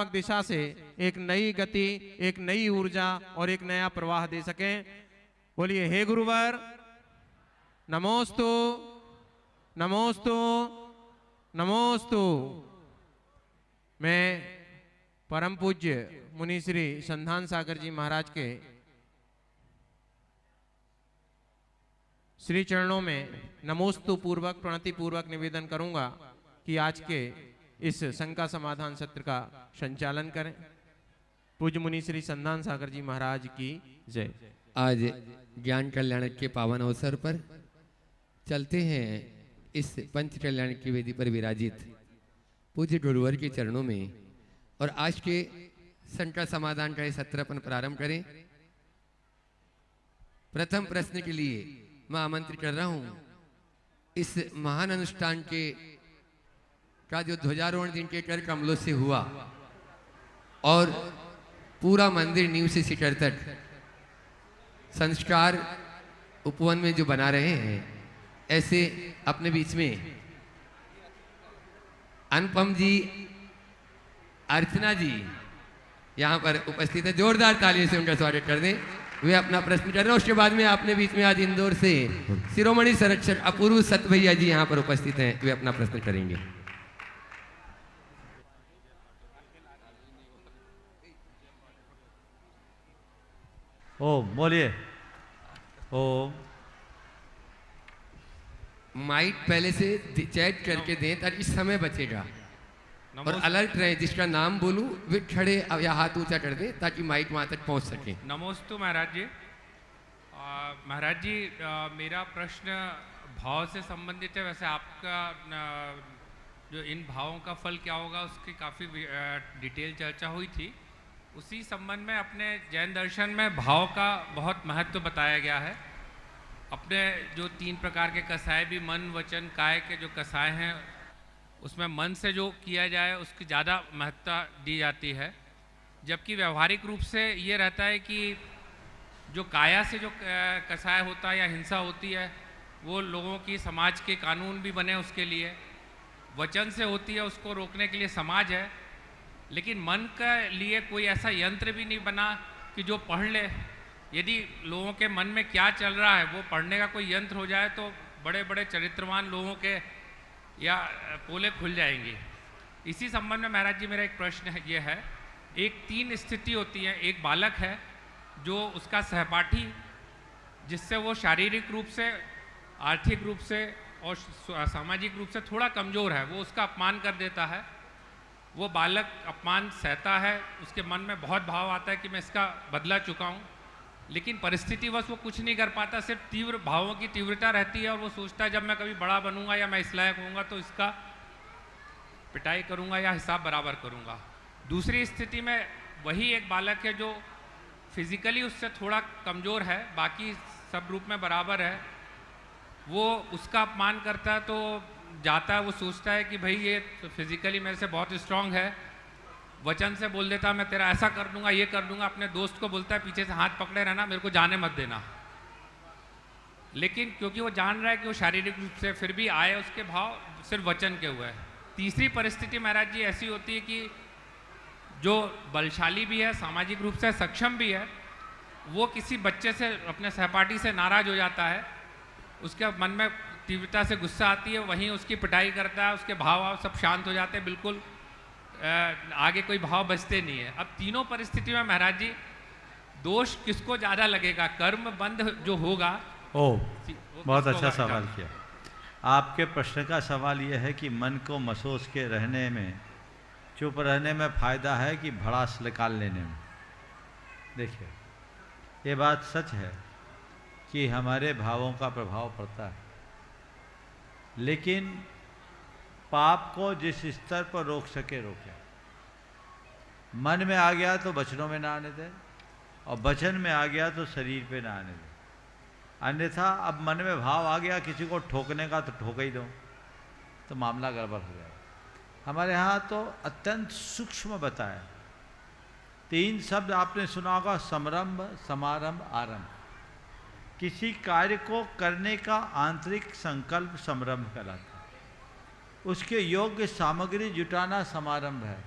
सकारात्मक दिशा से एक नई गति, एक नई ऊर्जा और एक नया प्रवाह दे सकें। बोलिए हे गुरुवर नमोस्तु नमोस्तु नमोस्तु। मैं परम पूज्य मुनि श्री संधान सागर जी महाराज के श्री चरणों में नमोस्तु पूर्वक प्रणति पूर्वक निवेदन करूंगा कि आज के इस शंका समाधान सत्र का संचालन करें। पूज्य मुनि श्री संधान सागर जी महाराज की जय। आज ज्ञान कल्याण के पावन अवसर पर चलते हैं इस पंच कल्याण की वेदी पर विराजित पूज्य गुरुवर के चरणों में और आज के शंका समाधान का सत्र अपन प्रारंभ करें। प्रथम प्रश्न के लिए मैं आमंत्रित कर रहा हूं इस महान अनुष्ठान के का जो ध्वजारोहण जिनके कर कमलों से हुआ और पूरा मंदिर नींव से शिखर तक संस्कार उपवन में जो बना रहे हैं, ऐसे अपने बीच में अनुपम जी, अर्चना जी यहाँ पर उपस्थित है। जोरदार तालियों से उनका स्वागत कर दें। वे अपना प्रश्न कर रहे हैं। उसके बाद में आपने बीच में आज इंदौर से शिरोमणि संरक्षक अपूर्व सत भैया जी यहाँ पर उपस्थित हैं। वे अपना प्रश्न करेंगे। ओम बोलिए ओम। माइक पहले से चैट करके दें ताकि समय बचेगा और अलर्ट रहे। जिसका नाम बोलूं वे खड़े या हाथ ऊंचा कर दें ताकि माइक वहां तक पहुंच सके। नमोस्तु महाराज जी। महाराज जी मेरा प्रश्न भाव से संबंधित है। वैसे आपका जो इन भावों का फल क्या होगा उसकी काफ़ी डिटेल चर्चा हुई थी। उसी संबंध में अपने जैन दर्शन में भाव का बहुत महत्व बताया गया है। अपने जो 3 प्रकार के कसाय भी मन वचन काय के जो कसाय हैं उसमें मन से जो किया जाए उसकी ज़्यादा महत्ता दी जाती है, जबकि व्यवहारिक रूप से ये रहता है कि जो काया से जो कसाय होता है या हिंसा होती है वो लोगों की समाज के कानून भी बने उसके लिए, वचन से होती है उसको रोकने के लिए समाज है, लेकिन मन के लिए कोई ऐसा यंत्र भी नहीं बना कि जो पढ़ ले। यदि लोगों के मन में क्या चल रहा है वो पढ़ने का कोई यंत्र हो जाए तो बड़े बड़े चरित्रवान लोगों के या पोले खुल जाएंगे। इसी संबंध में महाराज जी मेरा एक प्रश्न है, ये है एक 3 स्थिति होती है। एक बालक है जो उसका सहपाठी जिससे वो शारीरिक रूप से, आर्थिक रूप से और सामाजिक रूप से थोड़ा कमज़ोर है, वो उसका अपमान कर देता है। वो बालक अपमान सहता है, उसके मन में बहुत भाव आता है कि मैं इसका बदला चुकाऊं, लेकिन परिस्थितिवश वो कुछ नहीं कर पाता। सिर्फ तीव्र भावों की तीव्रता रहती है और वो सोचता है जब मैं कभी बड़ा बनूंगा या मैं इस लायक होऊंगा तो इसका पिटाई करूंगा या हिसाब बराबर करूंगा। दूसरी स्थिति में वही एक बालक है जो फिजिकली उससे थोड़ा कमज़ोर है, बाकी सब रूप में बराबर है, वो उसका अपमान करता है तो जाता है, वो सोचता है कि भाई ये फिजिकली मेरे से बहुत स्ट्रांग है, वचन से बोल देता मैं तेरा ऐसा कर दूंगा, ये कर दूंगा। अपने दोस्त को बोलता है पीछे से हाथ पकड़े रहना, मेरे को जाने मत देना। लेकिन क्योंकि वो जान रहा है कि वो शारीरिक रूप से फिर भी आए, उसके भाव सिर्फ वचन के हुए। तीसरी परिस्थिति महाराज जी ऐसी होती है कि जो बलशाली भी है, सामाजिक रूप से सक्षम भी है, वो किसी बच्चे से, अपने सहपाठी से नाराज हो जाता है, उसके मन में तीव्रता से गुस्सा आती है, वहीं उसकी पिटाई करता है, उसके भाव सब शांत हो जाते हैं, बिल्कुल आगे कोई भाव बचते नहीं है। अब तीनों परिस्थिति में महाराज जी दोष किसको ज़्यादा लगेगा? कर्म बंध जो होगा। बहुत अच्छा सवाल किया। आपके प्रश्न का सवाल यह है कि मन को महसूस के रहने में, चुप रहने में फ़ायदा है कि भड़ास निकाल लेने में। देखिए ये बात सच है कि हमारे भावों का प्रभाव पड़ता है, लेकिन पाप को जिस स्तर पर रोक सके रोके। मन में आ गया तो वचनों में ना आने दे, और वचन में आ गया तो शरीर पे ना आने दे। अन्यथा अब मन में भाव आ गया किसी को ठोकने का तो ठोक ही दो, तो मामला गड़बड़ हो जाएगा। हमारे यहाँ तो अत्यंत सूक्ष्म बताया। 3 शब्द आपने सुना होगा, समरंभ, समारंभ, आरंभ। किसी कार्य को करने का आंतरिक संकल्प समरंभ कहलाता है। उसके योग्य सामग्री जुटाना समारंभ है,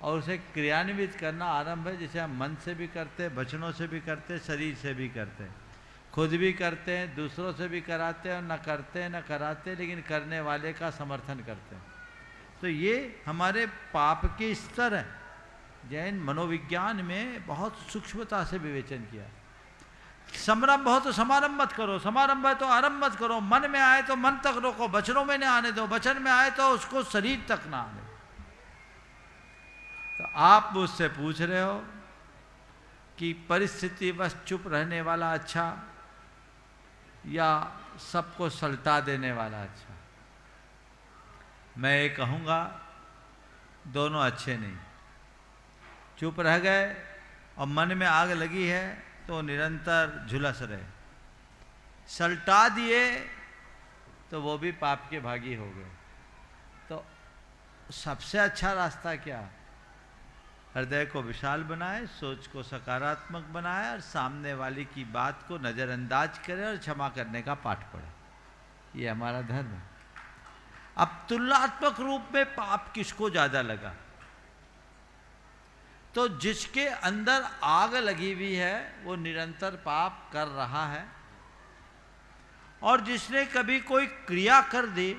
और उसे क्रियान्वित करना आरंभ है, जैसे हम मन से भी करते हैं, वचनों से भी करते हैं, शरीर से भी करते हैं, खुद भी करते हैं, दूसरों से भी कराते हैं, और न करते हैं न कराते हैं, लेकिन करने वाले का समर्थन करते हैं। तो ये हमारे पाप के स्तर है। जैन मनोविज्ञान में बहुत सूक्ष्मता से विवेचन किया। समारंभ हो तो समारंभ मत करो, समारंभ है तो आरंभ मत करो, मन में आए तो मन तक रोको, वचनों में न आने दो, वचन में आए तो उसको शरीर तक ना आने। तो आप मुझसे पूछ रहे हो कि परिस्थिति बस चुप रहने वाला अच्छा या सबको सल्टा देने वाला अच्छा? मैं ये कहूँगा दोनों अच्छे नहीं। चुप रह गए और मन में आग लगी है तो निरंतर झुलस रहे, सल्टा दिए तो वो भी पाप के भागी हो गए। तो सबसे अच्छा रास्ता क्या? हृदय को विशाल बनाए, सोच को सकारात्मक बनाए और सामने वाले की बात को नज़रअंदाज करे और क्षमा करने का पाठ पढ़े। ये हमारा धर्म है। अब तुलनात्मक रूप में पाप किसको ज़्यादा लगा? तो जिसके अंदर आग लगी हुई है वो निरंतर पाप कर रहा है, और जिसने कभी कोई क्रिया कर दी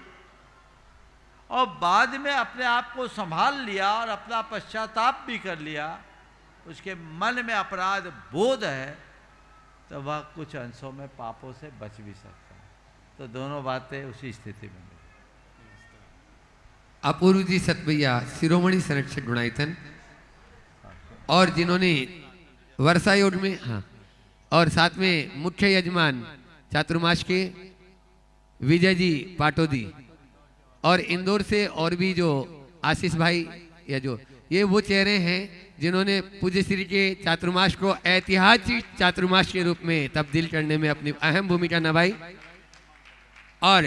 और बाद में अपने आप को संभाल लिया और अपना पश्चाताप भी कर लिया, उसके मन में अपराध बोध है, तो वह कुछ अंशों में पापों से बच भी सकता है। तो दोनों बातें उसी स्थिति में। अपूर्व जी सतभैया शिरोमणि संरक्षक गुणायतन, और जिन्होंने वर्षा योग में, हाँ, और साथ में मुख्य यजमान चातुर्मास के विजय जी पाटोदी, और इंदौर से और भी जो आशीष भाई, या जो ये वो चेहरे हैं जिन्होंने पूज्य श्री के चातुर्मास को ऐतिहासिक चातुर्मास के रूप में तब्दील करने में अपनी अहम भूमिका निभाई। और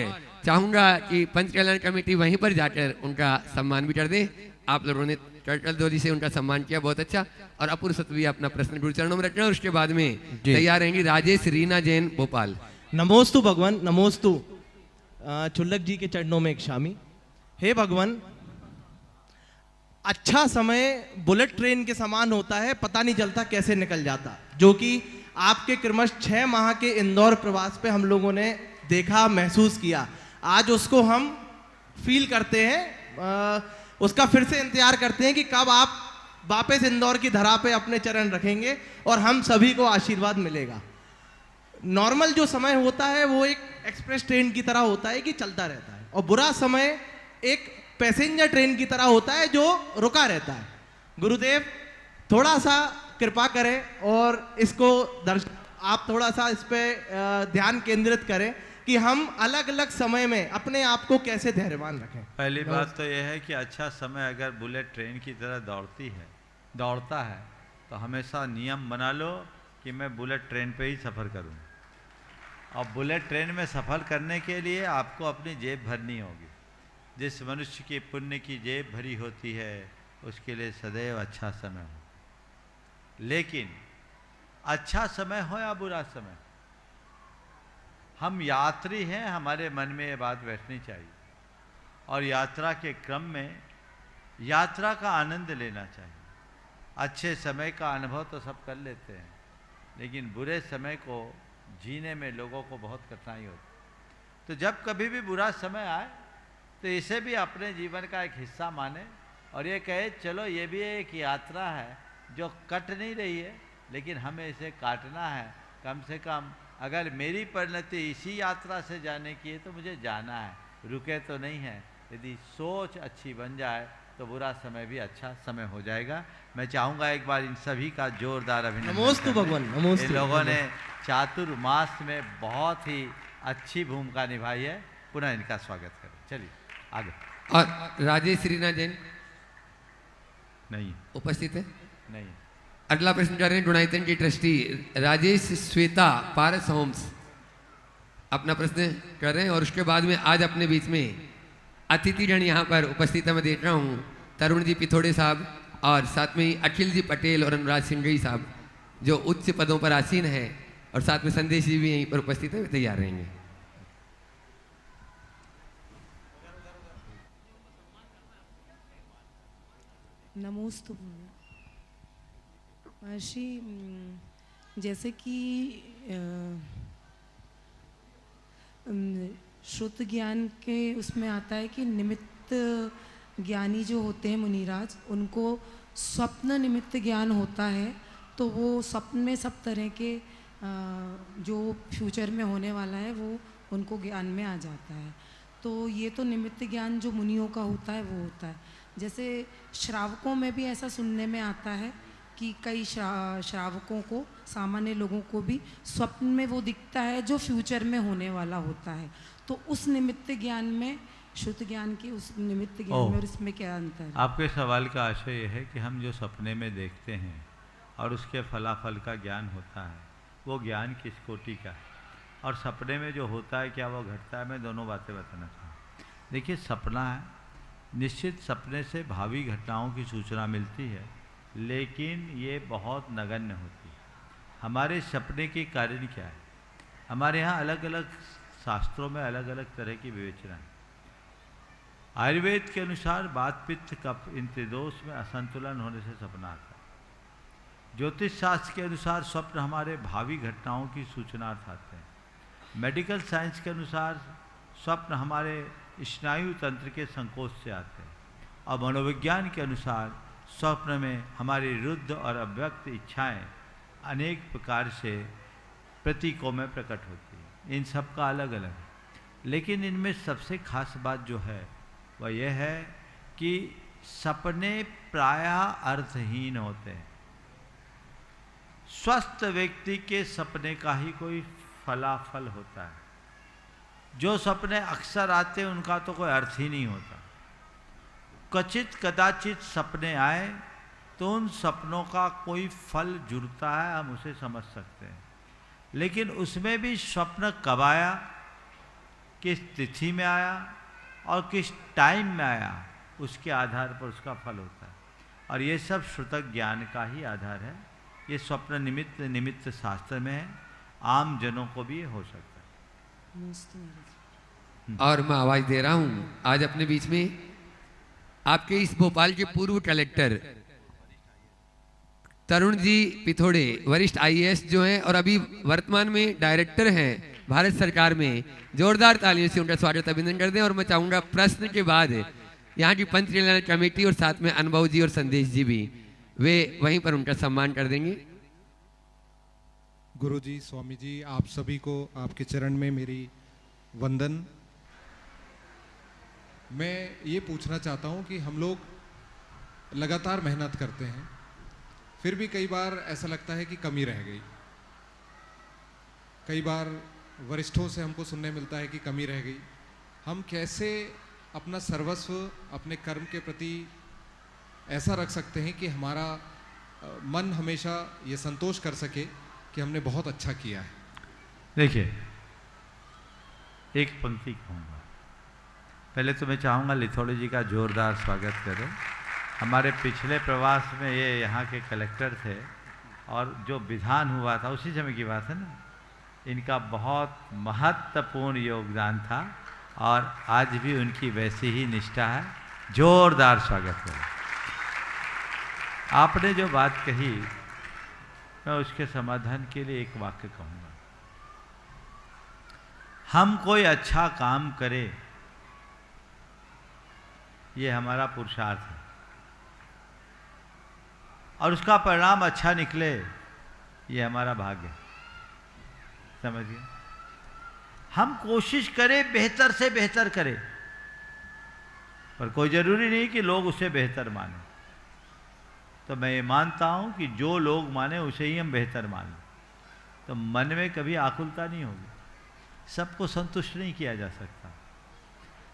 चाहूंगा कि पंच कल्याण कमेटी वहीं पर जाकर उनका सम्मान भी कर दे। आप लोगों ने टर्टल डोली से उनका सम्मान किया, बहुत अच्छा। और अपूर्व सतभैया अपना प्रश्न गुरुचरणों में रखना, और उसके बाद में तैयार रहेंगी राजेश रीना जैन भोपाल। नमोस्तु भगवान, नमोस्तु। चुल्लक जी के चरणों में एक शामी। हे भगवान, अच्छा समय बुलेट ट्रेन के समान होता है, पता नहीं चलता कैसे निकल जाता, जो कि आपके क्रमश 6 माह के इंदौर प्रवास पे हम लोगों ने देखा, महसूस किया। आज उसको हम फील करते हैं, उसका फिर से इंतजार करते हैं कि कब आप वापस इंदौर की धरा पे अपने चरण रखेंगे और हम सभी को आशीर्वाद मिलेगा। नॉर्मल जो समय होता है वो एक एक्सप्रेस ट्रेन की तरह होता है कि चलता रहता है, और बुरा समय एक पैसेंजर ट्रेन की तरह होता है जो रुका रहता है। गुरुदेव थोड़ा सा कृपा करें और इसको आप थोड़ा सा इस पे ध्यान केंद्रित करें कि हम अलग अलग समय में अपने आप को कैसे धैर्यवान रखें। पहली बात तो यह है कि अच्छा समय अगर बुलेट ट्रेन की तरह दौड़ता है तो हमेशा नियम बना लो कि मैं बुलेट ट्रेन पे ही सफ़र करूं। और बुलेट ट्रेन में सफ़र करने के लिए आपको अपनी जेब भरनी होगी। जिस मनुष्य की पुण्य की जेब भरी होती है उसके लिए सदैव अच्छा समय हो। लेकिन अच्छा समय हो या बुरा समय, हम यात्री हैं, हमारे मन में ये बात बैठनी चाहिए, और यात्रा के क्रम में यात्रा का आनंद लेना चाहिए। अच्छे समय का अनुभव तो सब कर लेते हैं, लेकिन बुरे समय को जीने में लोगों को बहुत कठिनाई होती। तो जब कभी भी बुरा समय आए तो इसे भी अपने जीवन का एक हिस्सा माने और ये कहे चलो ये भी एक यात्रा है जो कट नहीं रही है, लेकिन हमें इसे काटना है। कम से कम अगर मेरी परिणति इसी यात्रा से जाने की है तो मुझे जाना है, रुके तो नहीं है। यदि सोच अच्छी बन जाए तो बुरा समय भी अच्छा समय हो जाएगा। मैं चाहूँगा एक बार इन सभी का जोरदार अभिनंदन। नमोस्तु भगवान, नमोस्तु। इन लोगों ने चातुर्मास में बहुत ही अच्छी भूमिका निभाई है, पुनः इनका स्वागत करें। चलिए आगे। और राजेश रीना जैन नहीं उपस्थित है? नहीं। अगला प्रश्न कर रहे हैं गुणायतन की ट्रस्टी राजेश श्वेता पारस होम्स, अपना प्रश्न कर रहे हैं। और उसके बाद में आज अपने बीच में अतिथिगण यहाँ पर उपस्थित है। मैं देख रहा हूँ तरुण जी पिथोड़े साहब और साथ में ही अखिल जी पटेल और अनुराग सिंघई साहब जो उच्च पदों पर आसीन है, और साथ में संदेश जी भी यहीं पर उपस्थित है, वे तैयार रहेंगे। नमोस्तु महर्षि। जैसे कि श्रुत ज्ञान के उसमें आता है कि निमित्त ज्ञानी जो होते हैं मुनिराज, उनको स्वप्न निमित्त ज्ञान होता है, तो वो स्वप्न में सब तरह के जो फ्यूचर में होने वाला है वो उनको ज्ञान में आ जाता है। तो ये तो निमित्त ज्ञान जो मुनियों का होता है वो होता है। जैसे श्रावकों में भी ऐसा सुनने में आता है कि कई श्रावकों को, सामान्य लोगों को भी स्वप्न में वो दिखता है जो फ्यूचर में होने वाला होता है। तो उस निमित्त ज्ञान में, श्रुत ज्ञान के उस निमित्त ज्ञान में और इसमें क्या अंतर है? आपके सवाल का आशय यह है कि हम जो सपने में देखते हैं और उसके फलाफल का ज्ञान होता है, वो ज्ञान किस कोटि का है, और सपने में जो होता है क्या वो घटता है? मैं दोनों बातें बताना चाहूँ। देखिए, सपना है, निश्चित सपने से भावी घटनाओं की सूचना मिलती है, लेकिन ये बहुत नगण्य होती है। हमारे सपने के कारण क्या है? हमारे यहाँ अलग अलग शास्त्रों में अलग अलग तरह की विवेचना है। आयुर्वेद के अनुसार वात पित्त कफ इन त्रिदोष में असंतुलन होने से सपना आता है। ज्योतिष शास्त्र के अनुसार स्वप्न हमारे भावी घटनाओं की सूचनार्थ आते हैं। मेडिकल साइंस के अनुसार स्वप्न हमारे स्नायु तंत्र के संकोच से आते हैं। और मनोविज्ञान के अनुसार स्वप्न में हमारी रुद्ध और अव्यक्त इच्छाएं अनेक प्रकार से प्रतीकों में प्रकट होती हैं। इन सब का अलग अलग है, लेकिन इनमें सबसे खास बात जो है वह यह है कि सपने प्रायः अर्थहीन होते हैं। स्वस्थ व्यक्ति के सपने का ही कोई फलाफल होता है। जो सपने अक्सर आते हैं उनका तो कोई अर्थ ही नहीं होता। क्वचित कदाचित सपने आए तो उन सपनों का कोई फल जुड़ता है, हम उसे समझ सकते हैं। लेकिन उसमें भी स्वप्न कब आया, किस तिथि में आया और किस टाइम में आया, उसके आधार पर उसका फल होता है। और ये सब श्रुतक ज्ञान का ही आधार है। ये स्वप्न निमित्त शास्त्र में है, आम जनों को भी ये हो सकता है। और मैं आवाज दे रहा हूं आज अपने बीच में आपके इस भोपाल के पूर्व कलेक्टर तरुण जी पिथोड़े, वरिष्ठ आईएएस जो हैं और अभी वर्तमान में डायरेक्टर हैं भारत सरकार में। जोरदार तालियों से उनका स्वागत अभिनंदन कर दें। और मैं चाहूंगा प्रश्न के बाद यहाँ की पंच कल्याण कमेटी और साथ में अनुभव जी और संदेश जी भी, वे वहीं पर उनका सम्मान कर देंगे। गुरु जी, स्वामी जी, आप सभी को आपके चरण में मेरी वंदन। मैं ये पूछना चाहता हूँ कि हम लोग लगातार मेहनत करते हैं, फिर भी कई बार ऐसा लगता है कि कमी रह गई। कई बार वरिष्ठों से हमको सुनने मिलता है कि कमी रह गई। हम कैसे अपना सर्वस्व अपने कर्म के प्रति ऐसा रख सकते हैं कि हमारा मन हमेशा ये संतोष कर सके कि हमने बहुत अच्छा किया है? देखिए, एक पंक्ति कहूँगा। पहले तो मैं चाहूँगा लिथोड़े जी का जोरदार स्वागत करें। हमारे पिछले प्रवास में ये यहाँ के कलेक्टर थे और जो विधान हुआ था उसी समय की बात है ना, इनका बहुत महत्वपूर्ण योगदान था और आज भी उनकी वैसी ही निष्ठा है। जोरदार स्वागत करें। आपने जो बात कही, मैं उसके समाधान के लिए एक वाक्य कहूँगा। हम कोई अच्छा काम करें, ये हमारा पुरुषार्थ है, और उसका परिणाम अच्छा निकले, ये हमारा भाग्य है। समझिए, हम कोशिश करें बेहतर से बेहतर करें, पर कोई जरूरी नहीं कि लोग उसे बेहतर माने। तो मैं ये मानता हूं कि जो लोग माने उसे ही हम बेहतर मान लें, तो मन में कभी आकुलता नहीं होगी। सबको संतुष्ट नहीं किया जा सकता।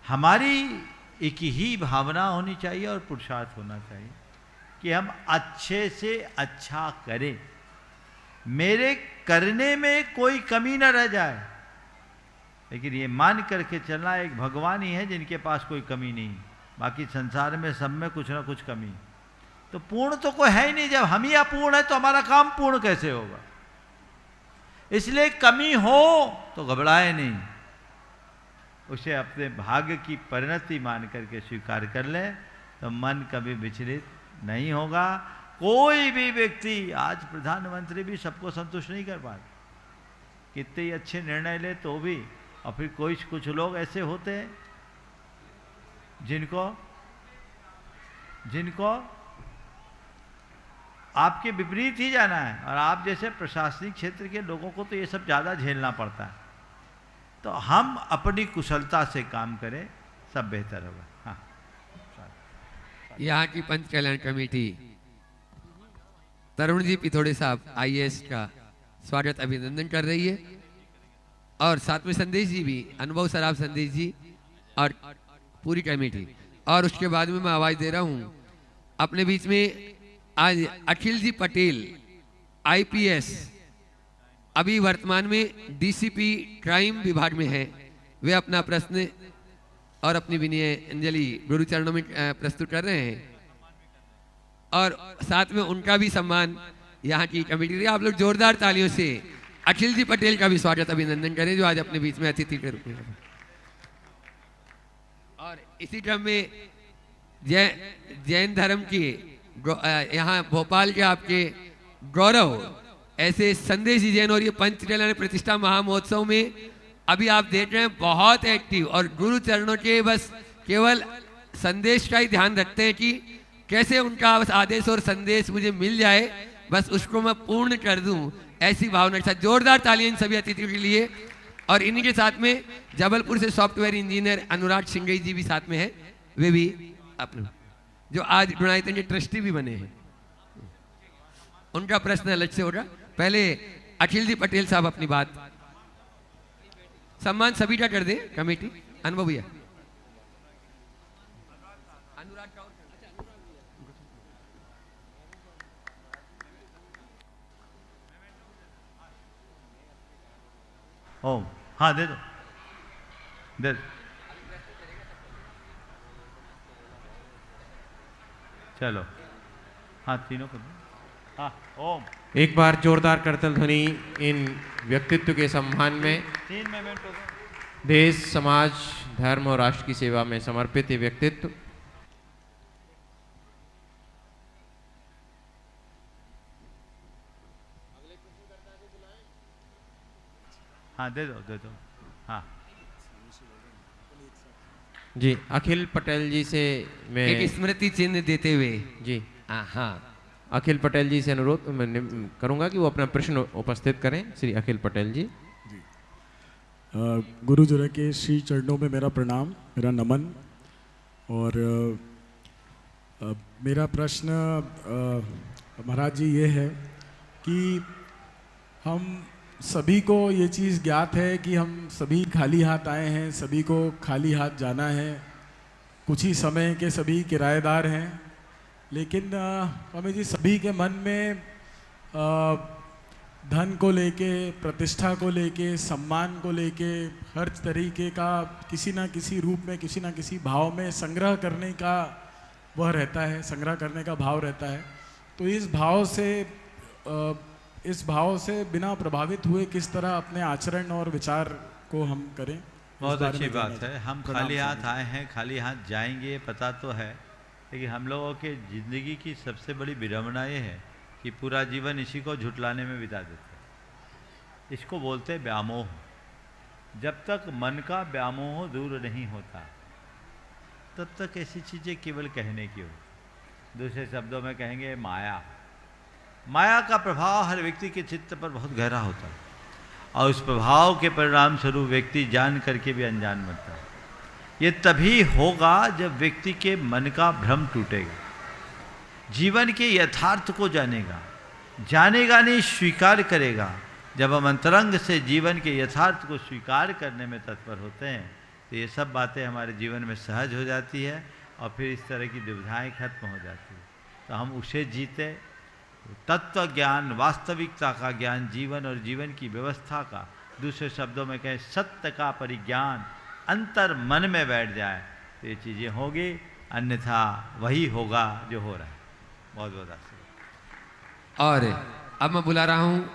हमारी एक ही भावना होनी चाहिए और पुरुषार्थ होना चाहिए कि हम अच्छे से अच्छा करें, मेरे करने में कोई कमी न रह जाए। लेकिन ये मान करके चलना, एक भगवान ही है जिनके पास कोई कमी नहीं, बाकी संसार में सब में कुछ ना कुछ कमी। तो पूर्ण तो कोई है ही नहीं। जब हम ही अपूर्ण है तो हमारा काम पूर्ण कैसे होगा? इसलिए कमी हो तो घबराए नहीं, उसे अपने भाग्य की परिणति मान करके स्वीकार कर ले, तो मन कभी विचलित नहीं होगा। कोई भी व्यक्ति, आज प्रधानमंत्री भी सबको संतुष्ट नहीं कर पाते, कितने ही अच्छे निर्णय ले तो भी, और फिर कुछ लोग ऐसे होते हैं जिनको आपके विपरीत ही जाना है, और आप जैसे प्रशासनिक क्षेत्र के लोगों को तो ये सब ज़्यादा झेलना पड़ता है। तो हम अपनी कुशलता से काम करें, सब बेहतर होगा। हाँ, यहाँ की पंच कल्याण कमेटी तरुण जी पिथोड़े साहब IAS का स्वागत अभिनंदन कर रही है, और साथ में संदेश जी भी, अनुभव सराफ संदेश जी और पूरी कमेटी। और उसके बाद में मैं आवाज दे रहा हूँ अपने बीच में आज अखिल जी पटेल IPS, अभी वर्तमान में DCP क्राइम विभाग में है। वे अपना प्रश्न और अपनी विनय अंजलि गुरु चरणों में प्रस्तुत कर रहे हैं, और साथ में उनका भी सम्मान यहाँ की कमेटी रही। आप लोग जोरदार तालियों से अखिल जी पटेल का भी स्वागत अभिनंदन करें, जो आज अपने बीच में अतिथि के रूप में। और इसी क्रम में जैन धर्म के यहाँ भोपाल के आपके गौरव ऐसे संदेश जी जैन, और ये पंच कल्याण प्रतिष्ठा महामहोत्सव में अभी आप देख रहे हैं बहुत एक्टिव, और गुरु चरणों के बस केवल संदेश का ही ध्यान रखते हैं कि कैसे उनका बस आदेश और संदेश मुझे मिल जाए, बस उसको मैं पूर्ण कर दूं, ऐसी भावना के साथ जोरदार तालियां इन सभी अतिथियों के लिए। और इन्हीं के साथ में जबलपुर से सॉफ्टवेयर इंजीनियर अनुराग सिंगई जी भी साथ में है, वे भी अपने जो आज गुणायतन के ट्रस्टी भी बने हैं। उनका प्रश्न अलग से होगा। पहले अखिल जी पटेल साहब अपनी बात, सम्मान सभी का कर दे कमेटी। अनुभव भैया, ओम, हाँ दे दो, दे दो। चलो, हाँ तीनों को दो। हाँ, ओम। एक बार जोरदार करतल ध्वनि इन व्यक्तित्व के सम्मान में। 3 मिनट हो गए। देश, समाज, धर्म और राष्ट्र की सेवा में समर्पित ये व्यक्तित्व। हाँ दे दो। हाँ जी, अखिल पटेल जी से मैं एक स्मृति चिन्ह देते हुए जी हाँ अखिल पटेल जी से अनुरोध करूंगा कि वो अपना प्रश्न उपस्थित करें। श्री अखिल पटेल जी। गुरु जरा के श्री चरणों में मेरा प्रणाम, मेरा नमन। और मेरा प्रश्न महाराज जी ये है कि हम सभी को ये चीज़ ज्ञात है कि हम सभी खाली हाथ आए हैं, सभी को खाली हाथ जाना है, कुछ ही समय के सभी किराएदार हैं। लेकिन स्वामी जी, सभी के मन में धन को लेके, प्रतिष्ठा को लेके, सम्मान को लेके, हर तरीके का किसी ना किसी रूप में, किसी ना किसी भाव में संग्रह करने का वह रहता है, संग्रह करने का भाव रहता है। तो इस भाव से बिना प्रभावित हुए किस तरह अपने आचरण और विचार को हम करें? बहुत अच्छी बात है। हम खाली हाथ आए हैं, खाली हाथ जाएंगे, पता तो है, लेकिन हम लोगों के ज़िंदगी की सबसे बड़ी विडम्बना ये है कि पूरा जीवन इसी को झुटलाने में बिता देते हैं। इसको बोलते हैं व्यामोह। जब तक मन का व्यामोह दूर नहीं होता तब तक ऐसी चीज़ें केवल कहने की हो। दूसरे शब्दों में कहेंगे माया का प्रभाव हर व्यक्ति के चित्त पर बहुत गहरा होता है, और उस प्रभाव के परिणाम स्वरूप व्यक्ति जान करके भी अनजान बनता है। ये तभी होगा जब व्यक्ति के मन का भ्रम टूटेगा, जीवन के यथार्थ को जानेगा नहीं, स्वीकार करेगा। जब हम अंतरंग से जीवन के यथार्थ को स्वीकार करने में तत्पर होते हैं तो ये सब बातें हमारे जीवन में सहज हो जाती है, और फिर इस तरह की दुविधाएं खत्म हो जाती है। तो हम उसे जीते, तत्व ज्ञान, वास्तविकता का ज्ञान, जीवन और जीवन की व्यवस्था का, दूसरे शब्दों में कहें सत्य का परिज्ञान अंतर मन में बैठ जाए तो ये चीज़ें होगी, अन्यथा वही होगा जो हो रहा है। बहुत बहुत आशीर्वाद। और अब मैं बुला रहा हूँ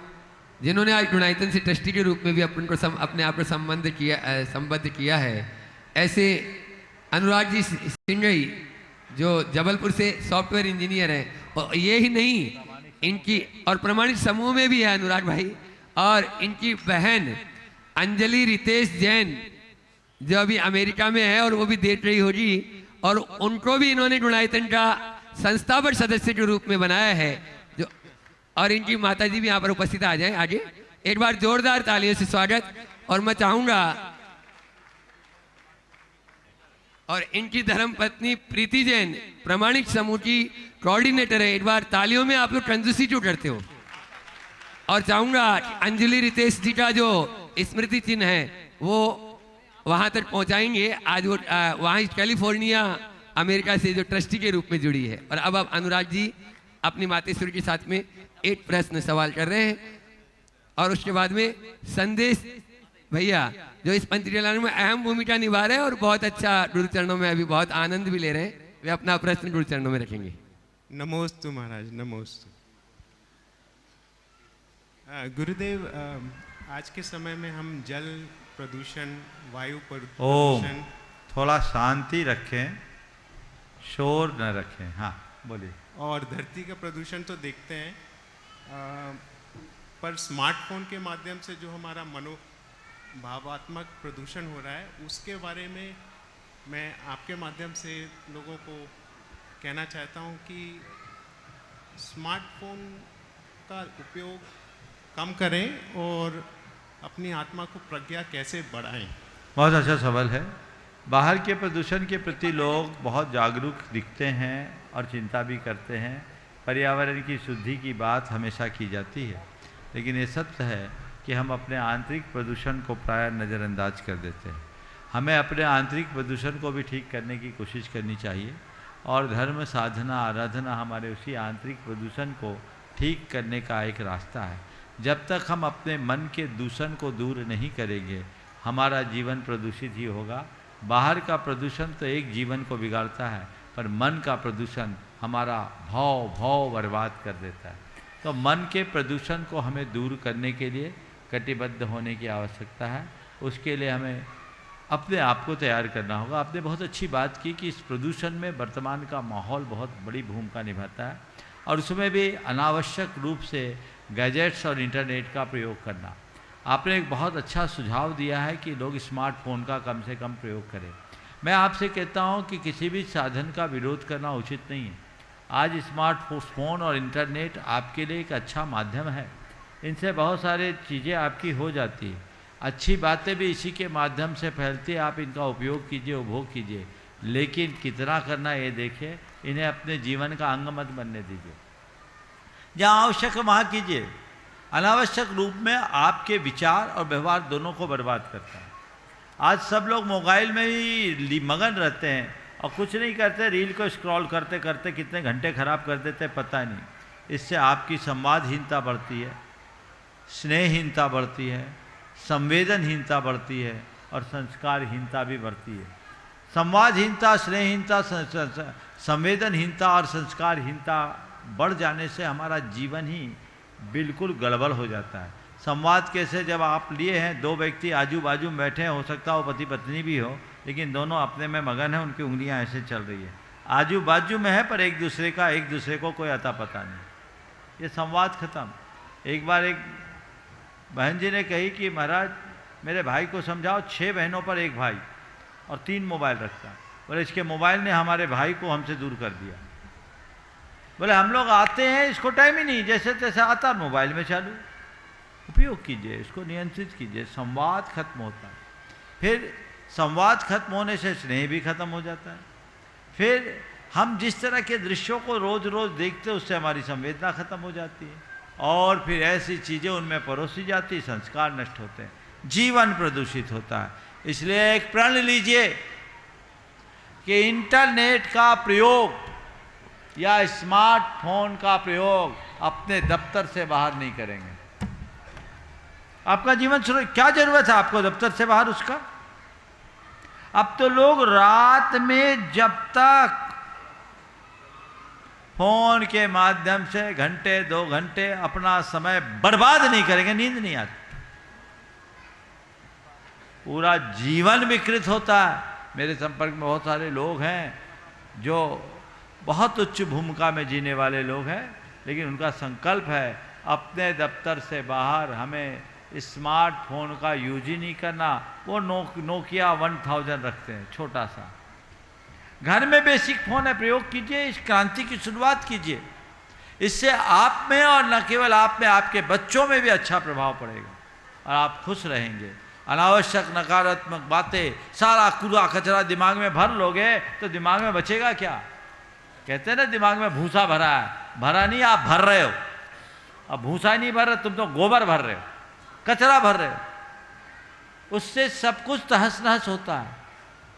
जिन्होंने आज गुणायतन से ट्रस्टी के रूप में भी अपने आप को संबद्ध किया है, ऐसे अनुराग जी सिंगई जो जबलपुर से सॉफ्टवेयर इंजीनियर हैं, और ये ही नहीं, इनकी और प्रमाणित समूह में भी है अनुराग भाई, और इनकी बहन अंजलि रितेश जैन जो अभी अमेरिका में है और वो भी देख रही होगी, और उनको भी इन्होंने गुणायतन का संस्थापक सदस्य के रूप में बनाया है। जो और इनकी माता जी भी यहाँ पर उपस्थित आ जाएं आगे। एक बार जोरदार तालियों से स्वागत। और मैं चाहूंगा, और इनकी धर्मपत्नी प्रीति जैन प्रमाणिक समूह की कोऑर्डिनेटर है, एक बार तालियों में आप लोग कंजूसी क्यों करते हो। और चाहूंगा अंजलि रितेश जी का जो स्मृति चिन्ह है वो वहां तक पहुंचाएंगे। आज वो वहां कैलिफोर्निया अमेरिका से जो ट्रस्टी के रूप में जुड़ी है। और अब आप अनुराग जी अपनी मातेश्वरी के साथ में एक प्रश्न सवाल कर रहे हैं, और उसके बाद में संदेश भैया जो इस पंच चलाने में अहम भूमिका निभा रहे हैं और बहुत अच्छा गुरु चरणों में अभी बहुत आनंद भी ले रहे हैं, वे अपना प्रश्न गुरु चरणों में रखेंगे। नमोस्तु महाराज, नमोस्तु। गुरुदेव, आज के समय में हम जल प्रदूषण, वायु प्रदूषण, थोड़ा शांति रखें, शोर न रखें। हाँ बोलिए। और धरती का प्रदूषण तो देखते हैं, पर स्मार्टफोन के माध्यम से जो हमारा भावात्मक प्रदूषण हो रहा है, उसके बारे में मैं आपके माध्यम से लोगों को कहना चाहता हूं कि स्मार्टफोन का उपयोग कम करें और अपनी आत्मा को प्रज्ञा कैसे बढ़ाएं। बहुत अच्छा सवाल है। बाहर के प्रदूषण के प्रति लोग बहुत जागरूक दिखते हैं और चिंता भी करते हैं। पर्यावरण की शुद्धि की बात हमेशा की जाती है, लेकिन ये सत्य है कि हम अपने आंतरिक प्रदूषण को प्रायः नज़रअंदाज कर देते हैं। हमें अपने आंतरिक प्रदूषण को भी ठीक करने की कोशिश करनी चाहिए, और धर्म साधना आराधना हमारे उसी आंतरिक प्रदूषण को ठीक करने का एक रास्ता है। जब तक हम अपने मन के दूषण को दूर नहीं करेंगे, हमारा जीवन प्रदूषित ही होगा। बाहर का प्रदूषण तो एक जीवन को बिगाड़ता है, पर मन का प्रदूषण हमारा भाव बर्बाद कर देता है। तो मन के प्रदूषण को हमें दूर करने के लिए कटिबद्ध होने की आवश्यकता है। उसके लिए हमें अपने आप को तैयार करना होगा। आपने बहुत अच्छी बात की कि इस प्रदूषण में वर्तमान का माहौल बहुत बड़ी भूमिका निभाता है, और उसमें भी अनावश्यक रूप से गैजेट्स और इंटरनेट का प्रयोग करना। आपने एक बहुत अच्छा सुझाव दिया है कि लोग स्मार्टफोन का कम से कम प्रयोग करें। मैं आपसे कहता हूं कि किसी भी साधन का विरोध करना उचित नहीं है। आज स्मार्टफोन और इंटरनेट आपके लिए एक अच्छा माध्यम है। इनसे बहुत सारे चीज़ें आपकी हो जाती है, अच्छी बातें भी इसी के माध्यम से फैलती है। आप इनका उपयोग कीजिए, उपभोग कीजिए, लेकिन कितना करना ये देखिए। इन्हें अपने जीवन का अंग मत बनने दीजिए। जहाँ आवश्यक है वहाँ कीजिए। अनावश्यक रूप में आपके विचार और व्यवहार दोनों को बर्बाद करता है। आज सब लोग मोबाइल में ही मगन रहते हैं और कुछ नहीं करते, रील को स्क्रॉल करते करते कितने घंटे खराब कर देते पता नहीं। इससे आपकी संवादहीनता बढ़ती है, स्नेहहीनता बढ़ती है, संवेदनहीनता बढ़ती है और संस्कारहीनता भी बढ़ती है। संवादहीनता, स्नेहहीनता, संवेदनहीनता और संस्कारहीनता बढ़ जाने से हमारा जीवन ही बिल्कुल गड़बड़ हो जाता है। संवाद कैसे, जब आप लिए हैं, दो व्यक्ति आजू बाजू में बैठे हैं, हो सकता है वो पति पत्नी भी हो, लेकिन दोनों अपने में मगन है, उनकी उंगलियां ऐसे चल रही है, आजू बाजू में है, पर एक दूसरे को कोई अता पता नहीं। ये संवाद खत्म। एक बार एक बहन जी ने कही कि महाराज मेरे भाई को समझाओ, 6 बहनों पर एक भाई और 3 मोबाइल रखता है। बोले इसके मोबाइल ने हमारे भाई को हमसे दूर कर दिया। बोले हम लोग आते हैं, इसको टाइम ही नहीं, जैसे तैसे आता मोबाइल में चालू। उपयोग कीजिए, इसको नियंत्रित कीजिए। संवाद खत्म होता है, फिर संवाद खत्म होने से स्नेह भी खत्म हो जाता है। फिर हम जिस तरह के दृश्यों को रोज रोज देखते हैं, उससे हमारी संवेदना खत्म हो जाती है, और फिर ऐसी चीज़ें उनमें परोसी जाती, संस्कार नष्ट होते हैं, जीवन प्रदूषित होता है। इसलिए एक प्रण लीजिए कि इंटरनेट का प्रयोग या स्मार्टफोन का प्रयोग अपने दफ्तर से बाहर नहीं करेंगे। आपका जीवन क्या जरूरत है आपको दफ्तर से बाहर उसका? अब तो लोग रात में जब तक फोन के माध्यम से घंटे 2 घंटे अपना समय बर्बाद नहीं करेंगे, नींद नहीं आती, पूरा जीवन विकृत होता है। मेरे संपर्क में बहुत सारे लोग हैं जो बहुत उच्च भूमिका में जीने वाले लोग हैं, लेकिन उनका संकल्प है अपने दफ्तर से बाहर हमें स्मार्टफोन का यूज ही नहीं करना। वो नोकिया 1000 रखते हैं, छोटा सा। घर में बेसिक फोन है, प्रयोग कीजिए, इस क्रांति की शुरुआत कीजिए। इससे आप में और न केवल आप में, आपके बच्चों में भी अच्छा प्रभाव पड़ेगा और आप खुश रहेंगे। अनावश्यक नकारात्मक बातें, सारा कूड़ा कचरा दिमाग में भर लोगे तो दिमाग में बचेगा क्या? कहते हैं ना दिमाग में भूसा भरा है, भरा नहीं, आप भर रहे हो। अब भूसा ही नहीं भर रहे, तुम तो गोबर भर रहे हो, कचरा भर रहे हो। उससे सब कुछ तहस नहस होता है।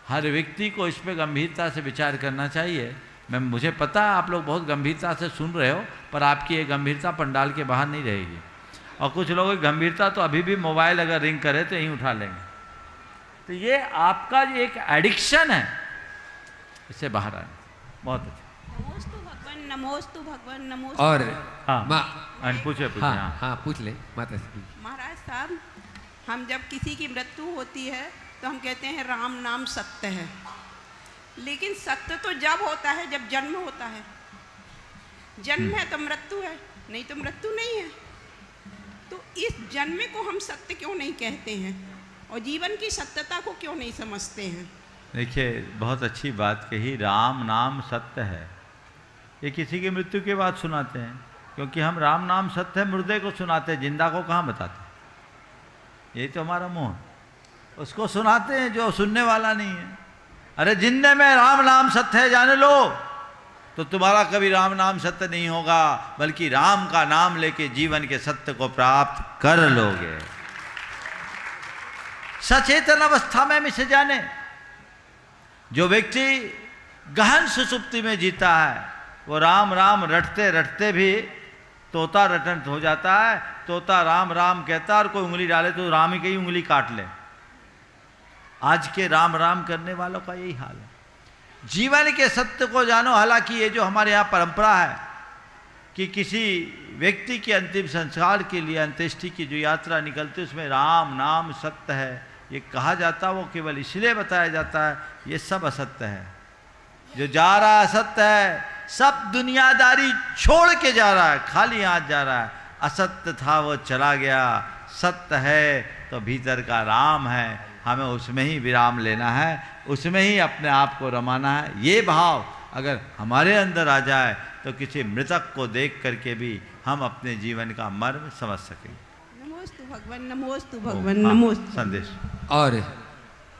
हर व्यक्ति को इस पर गंभीरता से विचार करना चाहिए। मुझे पता है आप लोग बहुत गंभीरता से सुन रहे हो, पर आपकी ये गंभीरता पंडाल के बाहर नहीं रहेगी। और कुछ लोगों की गंभीरता तो अभी भी मोबाइल अगर रिंग करे तो यहीं उठा लेंगे। तो ये आपका एक एडिक्शन है, इससे बाहर आए। बहुत अच्छा। नमोस्तु भगवान, नमोस्तु भगवान, नमोस्तु। और हाँ पूछे हाँ पूछ ले माता जी। महाराज साहब, हम जब किसी की मृत्यु होती है तो हम कहते हैं राम नाम सत्य है, लेकिन सत्य तो जब होता है जब जन्म होता है। जन्म है तो मृत्यु है, नहीं तो मृत्यु नहीं है। तो इस जन्म को हम सत्य क्यों नहीं कहते हैं और जीवन की सत्यता को क्यों नहीं समझते हैं? देखिए, बहुत अच्छी बात कही। राम नाम सत्य है, ये किसी की मृत्यु के बाद सुनाते हैं, क्योंकि हम राम नाम सत्य है मुर्दे को सुनाते हैं, जिंदा को कहाँ बताते। यही तो हमारा मोह, उसको सुनाते हैं जो सुनने वाला नहीं है। अरे जिंदे में राम नाम सत्य है जाने लो, तो तुम्हारा कभी राम नाम सत्य नहीं होगा, बल्कि राम का नाम लेके जीवन के सत्य को प्राप्त कर लोगे। सचेतन अवस्था में मिसे जाने। जो व्यक्ति गहन सुसुप्ति में जीता है वो राम राम रटते रटते भी तोता रटन हो जाता है। तोता राम राम कहता है और कोई उंगली डाले तो राम ही की उंगली काट ले। आज के राम राम करने वालों का यही हाल है। जीवन के सत्य को जानो। हालांकि ये जो हमारे यहाँ परंपरा है कि किसी व्यक्ति के अंतिम संस्कार के लिए अंत्येष्टि की जो यात्रा निकलती है उसमें राम नाम सत्य है ये कहा जाता, वो केवल इसलिए बताया जाता है, ये सब असत्य है। जो जा रहा है असत्य है, सब दुनियादारी छोड़ के जा रहा है, खाली हाथ जा रहा है। असत्य था वो चला गया, सत्य है तो भीतर का राम है, हमें उसमें ही विराम लेना है, उसमें ही अपने आप को रमाना है। ये भाव अगर हमारे अंदर आ जाए तो किसी मृतक को देख करके भी हम अपने जीवन का मर्म समझ सकें। नमोस्तु भगवान, नमोस्तु भगवान, नमोस्तु। संदेश। और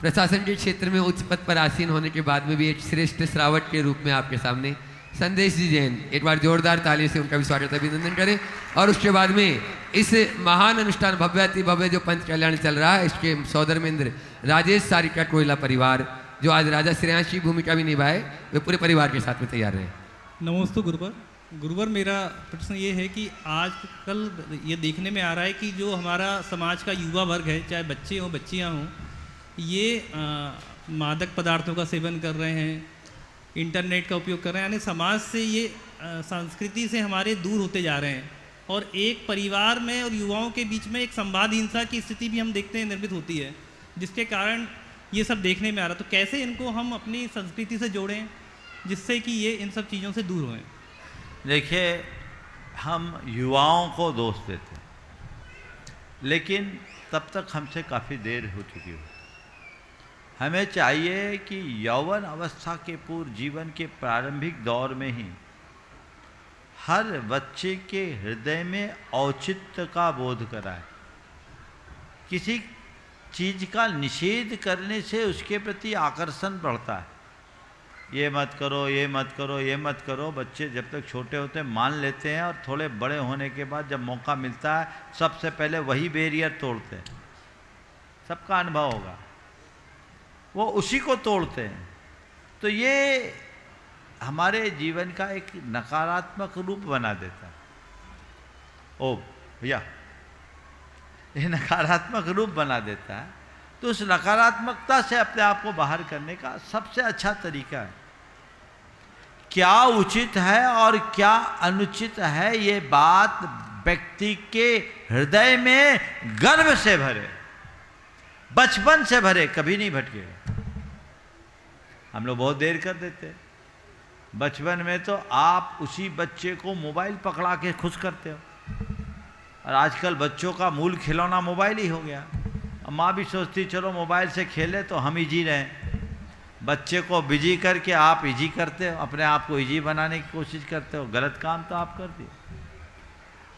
प्रशासन के क्षेत्र में उच्च पद पर आसीन होने के बाद में भी एक श्रेष्ठ श्रावक के रूप में आपके सामने संदेश जी जैन, एक बार जोरदार ताली से उनका भी स्वागत अभिनंदन करें। और उसके बाद में इस महान अनुष्ठान भव्याति भव्य जो पंच कल्याण चल रहा है, इसके सौधर्मेंद्र राजेश सारिका कोयला परिवार जो आज राजा श्रेयांश की भूमिका भी निभाए, वे पूरे परिवार के साथ में तैयार हैं। नमोस्तु गुरुवर। गुरुवर, मेरा प्रश्न ये है कि आजकल ये देखने में आ रहा है कि जो हमारा समाज का युवा वर्ग है, चाहे बच्चे हों बच्चियां हों, ये मादक पदार्थों का सेवन कर रहे हैं, इंटरनेट का उपयोग कर रहे हैं, यानी समाज से ये संस्कृति से हमारे दूर होते जा रहे हैं। और एक परिवार में और युवाओं के बीच में एक संवादहीनता की स्थिति भी हम देखते हैं निर्मित होती है, जिसके कारण ये सब देखने में आ रहा। तो कैसे इनको हम अपनी संस्कृति से जोड़ें जिससे कि ये इन सब चीज़ों से दूर होएं? देखिए, हम युवाओं को दोष देते हैं, लेकिन तब तक हमसे काफ़ी देर हो चुकी हो। हमें चाहिए कि यौवन अवस्था के पूर्व जीवन के प्रारंभिक दौर में ही हर बच्चे के हृदय में औचित्य का बोध कराए। किसी चीज़ का निषेध करने से उसके प्रति आकर्षण बढ़ता है। ये मत करो, ये मत करो, ये मत करो। बच्चे जब तक छोटे होते हैं मान लेते हैं, और थोड़े बड़े होने के बाद जब मौका मिलता है सबसे पहले वही बैरियर तोड़ते हैं। सबका अनुभव होगा, वो उसी को तोड़ते हैं। तो ये हमारे जीवन का एक नकारात्मक रूप बना देता है। ओ भैया, ये नकारात्मक रूप बना देता है। तो उस नकारात्मकता से अपने आप को बाहर करने का सबसे अच्छा तरीका है, क्या उचित है और क्या अनुचित है, ये बात व्यक्ति के हृदय में गर्व से भरे, बचपन से भरे, कभी नहीं भटकेगा। हम लोग बहुत देर कर देते हैं। बचपन में तो आप उसी बच्चे को मोबाइल पकड़ा के खुश करते हो, और आजकल बच्चों का मूल खिलौना मोबाइल ही हो गया। माँ भी सोचती चलो मोबाइल से खेले तो हम इजी रहें, बच्चे को बिजी करके आप इजी करते हो, अपने आप को इजी बनाने की कोशिश करते हो। गलत काम तो आप करते हो।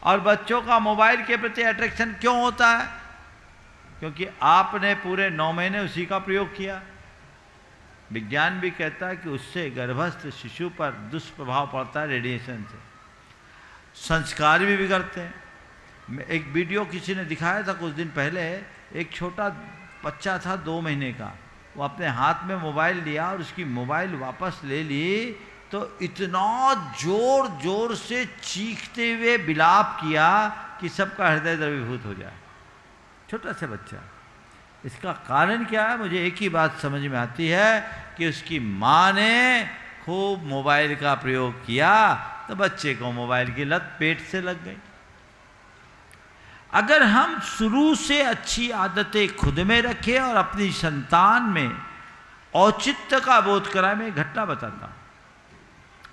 और बच्चों का मोबाइल के प्रति अट्रैक्शन क्यों होता है? क्योंकि आपने पूरे 9 महीने उसी का प्रयोग किया। विज्ञान भी कहता है कि उससे गर्भस्थ शिशु पर दुष्प्रभाव पड़ता है रेडिएशन से, संस्कार भी बिगड़ते हैं। एक वीडियो किसी ने दिखाया था कुछ दिन पहले, एक छोटा बच्चा था 2 महीने का, वो अपने हाथ में मोबाइल लिया और उसकी मोबाइल वापस ले ली तो इतना जोर जोर से चीखते हुए विलाप किया कि सबका हृदय द्रवीभूत हो जाए। छोटा सा बच्चा। इसका कारण क्या है? मुझे एक ही बात समझ में आती है कि उसकी माँ ने खूब मोबाइल का प्रयोग किया तो बच्चे को मोबाइल की लत पेट से लग गई। अगर हम शुरू से अच्छी आदतें खुद में रखें और अपनी संतान में औचित्य का बोध कराएं। मैं एक घटना बताता हूँ,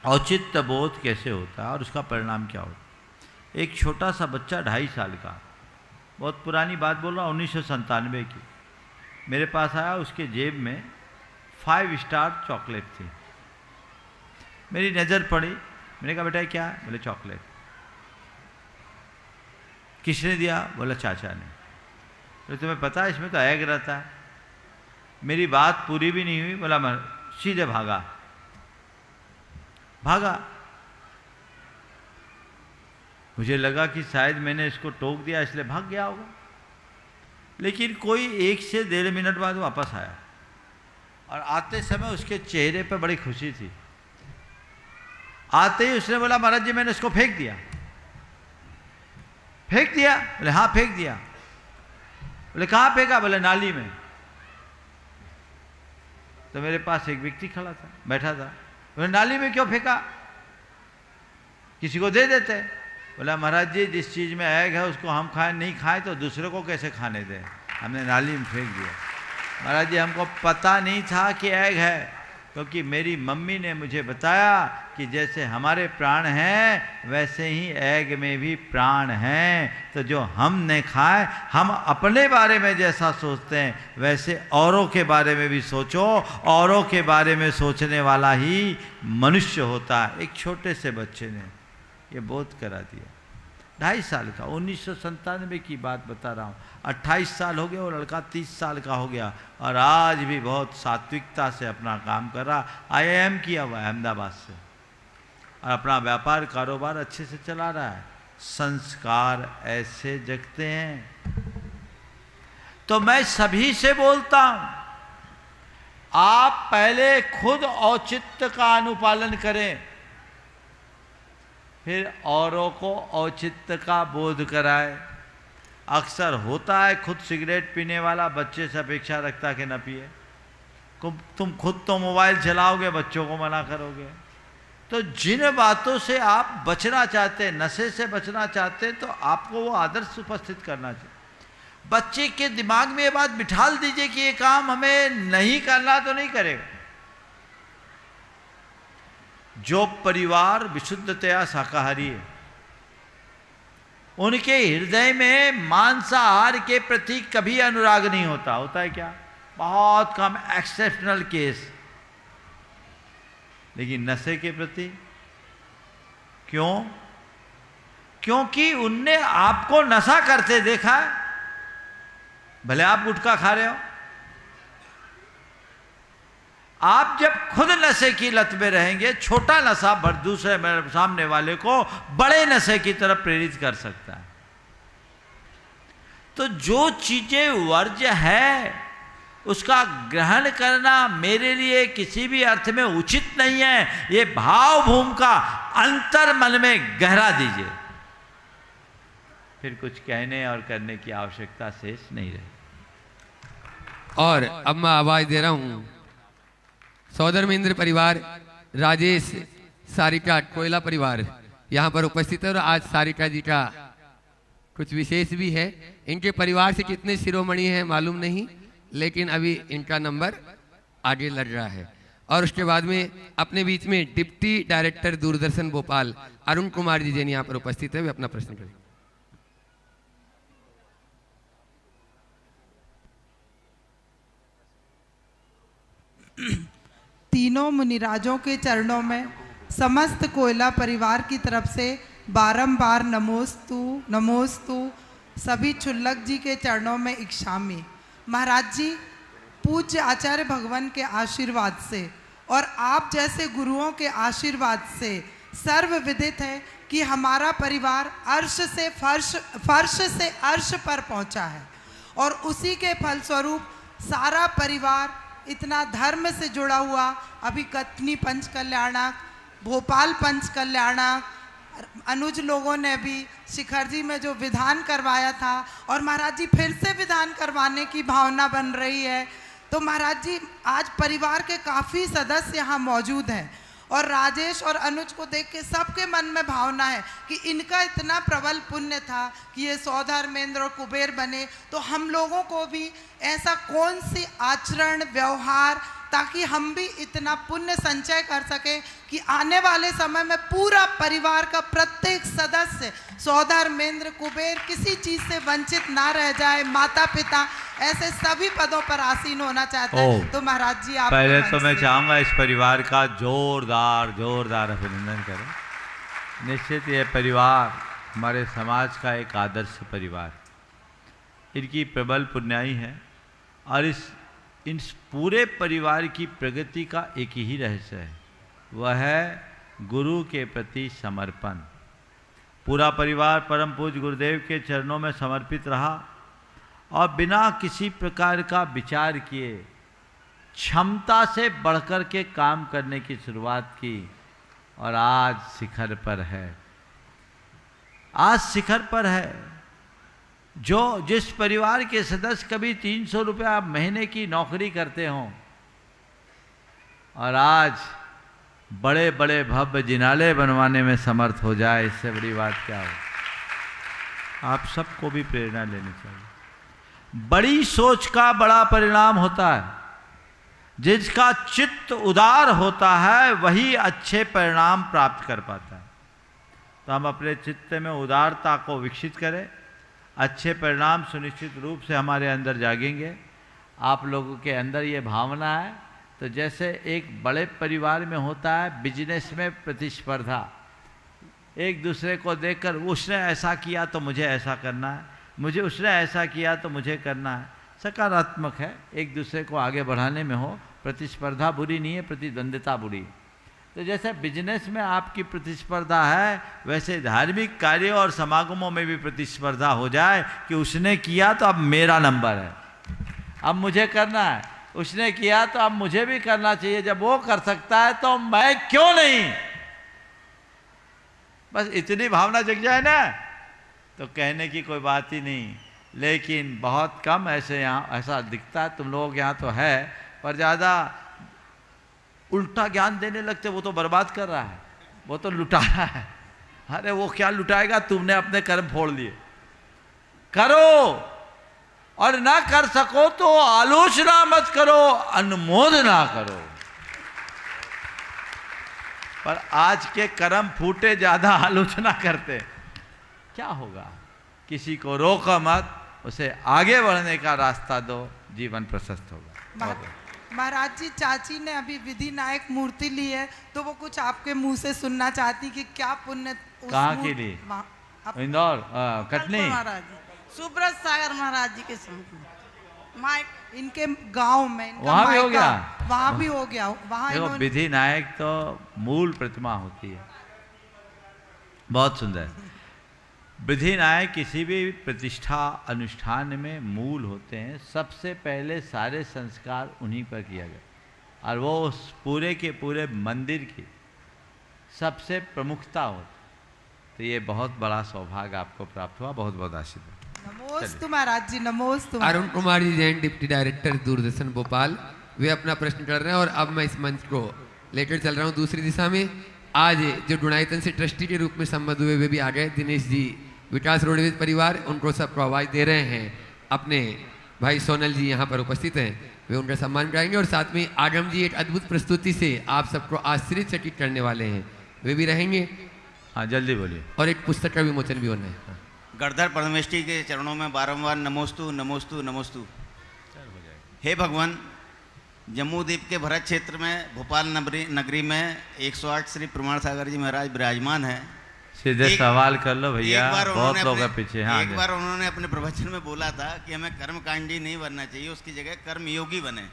औचित्य बोध कैसे होता है और उसका परिणाम क्या होता है। एक छोटा सा बच्चा 2.5 साल का, बहुत पुरानी बात बोल रहा हूँ, 1997 की, मेरे पास आया। उसके जेब में 5 स्टार चॉकलेट थी। मेरी नज़र पड़ी, मैंने कहा बेटा क्या है? बोले चॉकलेट। किसने दिया? बोला चाचा ने। तो तुम्हें पता है इसमें तो एग रहता है। मेरी बात पूरी भी नहीं हुई, बोला मैं सीधे भागा। मुझे लगा कि शायद मैंने इसको टोक दिया इसलिए भाग गया होगा, लेकिन कोई 1 से 1.5 मिनट बाद वापस आया और आते समय उसके चेहरे पर बड़ी खुशी थी। आते ही उसने बोला महाराज जी मैंने इसको फेंक दिया। फेंक दिया? बोले हाँ फेंक दिया। बोले कहाँ फेंका? बोले नाली में। तो मेरे पास एक व्यक्ति खड़ा था, बैठा था। बोले नाली में क्यों फेंका? किसी को दे देते। बोला महाराज जी जिस चीज़ में एग है उसको हम खाएं, नहीं खाएं तो दूसरे को कैसे खाने दें? हमने नाली में फेंक दिया। महाराज जी हमको पता नहीं था कि एग है, क्योंकि मेरी मम्मी ने मुझे बताया कि जैसे हमारे प्राण हैं वैसे ही एग में भी प्राण हैं। तो जो हमने खाए, हम अपने बारे में जैसा सोचते हैं वैसे औरों के बारे में भी सोचो। औरों के बारे में सोचने वाला ही मनुष्य होता है। एक छोटे से बच्चे ने ये बोध करा दिया। 2.5 साल का, 1997 की बात बता रहा हूँ। 28 साल हो गया, वो लड़का 30 साल का हो गया और आज भी बहुत सात्विकता से अपना काम कर रहा। IIM किया हुआ है अहमदाबाद से और अपना व्यापार कारोबार अच्छे से चला रहा है। संस्कार ऐसे जगते हैं। तो मैं सभी से बोलता हूँ, आप पहले खुद औचित्य का अनुपालन करें, फिर औरों को औचित्य का बोध कराए। अक्सर होता है खुद सिगरेट पीने वाला बच्चे से अपेक्षा रखता कि न पिए। तुम खुद तो मोबाइल चलाओगे, बच्चों को मना करोगे। तो जिन बातों से आप बचना चाहते, नशे से बचना चाहते, तो आपको वो आदर्श उपस्थित करना चाहिए। बच्चे के दिमाग में ये बात बिठाल दीजिए कि ये काम हमें नहीं करना तो नहीं करेगा। जो परिवार विशुद्धतया शाकाहारी है, उनके हृदय में मांसाहार के प्रति कभी अनुराग नहीं होता। होता है क्या? बहुत कम, एक्सेप्शनल केस। लेकिन नशे के प्रति क्यों? क्योंकि उनने आपको नशा करते देखा है। भले आप गुटखा खा रहे हो, आप जब खुद नशे की लत में रहेंगे, छोटा नशा दूसरे सामने वाले को बड़े नशे की तरफ प्रेरित कर सकता है। तो जो चीजें वर्ज्य है उसका ग्रहण करना मेरे लिए किसी भी अर्थ में उचित नहीं है। ये भाव भूमि का अंतर मन में गहरा दीजिए, फिर कुछ कहने और करने की आवश्यकता शेष नहीं रही। और अब मैं आवाज दे रहा हूं सौदर महेंद्र परिवार, राजेश, सारिका, कोयला परिवार यहाँ पर उपस्थित है। और आज सारिका जी का कुछ विशेष भी है। इनके परिवार से कितने शिरोमणि हैं मालूम नहीं, लेकिन अभी इनका नंबर आगे लग रहा है। और उसके बाद में अपने बीच में डिप्टी डायरेक्टर दूरदर्शन भोपाल अरुण कुमार जी जैन यहाँ पर उपस्थित है, वे अपना प्रश्न करें। तीनों मुनिराजों के चरणों में समस्त कोयला परिवार की तरफ से बारंबार नमोस्तु नमोस्तु। सभी छुल्लक जी के चरणों में इक्षामी। महाराज जी, पूज्य आचार्य भगवान के आशीर्वाद से और आप जैसे गुरुओं के आशीर्वाद से सर्व विदित है कि हमारा परिवार अर्श से फर्श से अर्श पर पहुंचा है और उसी के फलस्वरूप सारा परिवार इतना धर्म से जुड़ा हुआ, अभी कथनी पंच कल्याणक, भोपाल पंच कल्याणक, अनुज लोगों ने भी शिखर जी में जो विधान करवाया था और महाराज जी फिर से विधान करवाने की भावना बन रही है। तो महाराज जी आज परिवार के काफ़ी सदस्य यहाँ मौजूद हैं और राजेश और अनुज को देख के सबके मन में भावना है कि इनका इतना प्रबल पुण्य था कि ये सौधर्मेंद्र और कुबेर बने, तो हम लोगों को भी ऐसा कौन सी आचरण व्यवहार ताकि हम भी इतना पुण्य संचय कर सकें कि आने वाले समय में पूरा परिवार का प्रत्येक सदस्य सौधर्मेंद्र कुबेर किसी चीज से वंचित ना रह जाए, माता पिता ऐसे सभी पदों पर आसीन होना चाहता है। तो महाराज जी आप पहले तो मैं चाहूँगा इस परिवार का जोरदार अभिनंदन करें। निश्चित ये परिवार हमारे समाज का एक आदर्श परिवार, इनकी प्रबल पुण्याई है और इन पूरे परिवार की प्रगति का एक ही रहस्य है, वह है गुरु के प्रति समर्पण। पूरा परिवार परम पूज्य गुरुदेव के चरणों में समर्पित रहा और बिना किसी प्रकार का विचार किए क्षमता से बढ़कर के काम करने की शुरुआत की और आज शिखर पर है। आज शिखर पर है। जो जिस परिवार के सदस्य कभी 300 रुपया महीने की नौकरी करते हों और आज बड़े बड़े भव्य जिनालय बनवाने में समर्थ हो जाए, इससे बड़ी बात क्या हो। आप सबको भी प्रेरणा लेनी चाहिए। बड़ी सोच का बड़ा परिणाम होता है। जिसका चित्त उदार होता है वही अच्छे परिणाम प्राप्त कर पाता है। तो हम अपने चित्त में उदारता को विकसित करें, अच्छे परिणाम सुनिश्चित रूप से हमारे अंदर जागेंगे। आप लोगों के अंदर ये भावना है तो जैसे एक बड़े परिवार में होता है बिजनेस में प्रतिस्पर्धा, एक दूसरे को देखकर उसने ऐसा किया तो मुझे ऐसा करना है, मुझे उसने ऐसा किया तो मुझे करना है। सकारात्मक है, एक दूसरे को आगे बढ़ाने में हो। प्रतिस्पर्धा बुरी नहीं है, प्रतिद्वंदिता बुरी। तो जैसे बिजनेस में आपकी प्रतिस्पर्धा है वैसे धार्मिक कार्यों और समागमों में भी प्रतिस्पर्धा हो जाए कि उसने किया तो अब मेरा नंबर है, अब मुझे करना है, उसने किया तो अब मुझे भी करना चाहिए। जब वो कर सकता है तो मैं क्यों नहीं। बस इतनी भावना जग जाए ना तो कहने की कोई बात ही नहीं। लेकिन बहुत कम ऐसे यहाँ ऐसा दिखता है। तुम लोग यहाँ तो है पर ज़्यादा उल्टा ज्ञान देने लगते। वो तो बर्बाद कर रहा है, वो तो लुटा रहा है। अरे वो क्या लुटाएगा, तुमने अपने कर्म फोड़ लिए। करो और ना कर सको तो आलोचना मत करो, अनुमोदना करो। पर आज के कर्म फूटे ज्यादा आलोचना करते, क्या होगा। किसी को रोको मत, उसे आगे बढ़ने का रास्ता दो, जीवन प्रशस्त होगा। महाराज जी, चाची ने अभी विधि नायक मूर्ति ली है तो वो कुछ आपके मुंह से सुनना चाहती कि क्या पुण्य। कहाँ के लिए? इंदौर, कटनी। महाराज जी सुब्रत सागर महाराज जी के साथ इनके गांव में, वहाँ भी हो गया, वहाँ भी हो गया। वहाँ देखो विधि नायक तो मूल प्रतिमा होती है, बहुत सुंदर। विधि नायक किसी भी प्रतिष्ठा अनुष्ठान में मूल होते हैं। सबसे पहले सारे संस्कार उन्हीं पर किया गया और वो उस पूरे के पूरे मंदिर की सबसे प्रमुखता होती। तो ये बहुत बड़ा सौभाग्य आपको प्राप्त हुआ। बहुत बहुत आशीर्वाद। नमोस्तु महाराज जी, नमोस्तु। अरुण कुमार जी जैन, डिप्टी डायरेक्टर दूरदर्शन भोपाल, वे अपना प्रश्न कर रहे हैं और अब मैं इस मंच को लेकर चल रहा हूँ दूसरी दिशा में। आज जो डुनाइतन से ट्रस्टी के रूप में संबद्ध हुए वे भी आ गए। दिनेश जी, विकास रोडवेज परिवार, उनको सबको आवाज़ दे रहे हैं। अपने भाई सोनल जी यहाँ पर उपस्थित हैं, वे उनका सम्मान कराएंगे। और साथ में आगम जी एक अद्भुत प्रस्तुति से आप सबको आश्चर्यचकित करने वाले हैं, वे भी रहेंगे। हाँ जल्दी बोलिए। और एक पुस्तक का विमोचन भी होना है। गणधर परमेष्ठी के चरणों में बारंबार नमोस्तु नमोस्तु नमोस्तु। हे भगवान, जम्मू द्वीप के भरत क्षेत्र में भोपाल नगरी में 108 श्री प्रमाण सागर जी महाराज विराजमान है। सीधे सवाल कर लो भैया, बहुत लोग हैं पीछे। हाँ, एक बार उन्होंने अपने प्रवचन में बोला था कि हमें कर्मकांडी नहीं बनना चाहिए, उसकी जगह कर्मयोगी बने,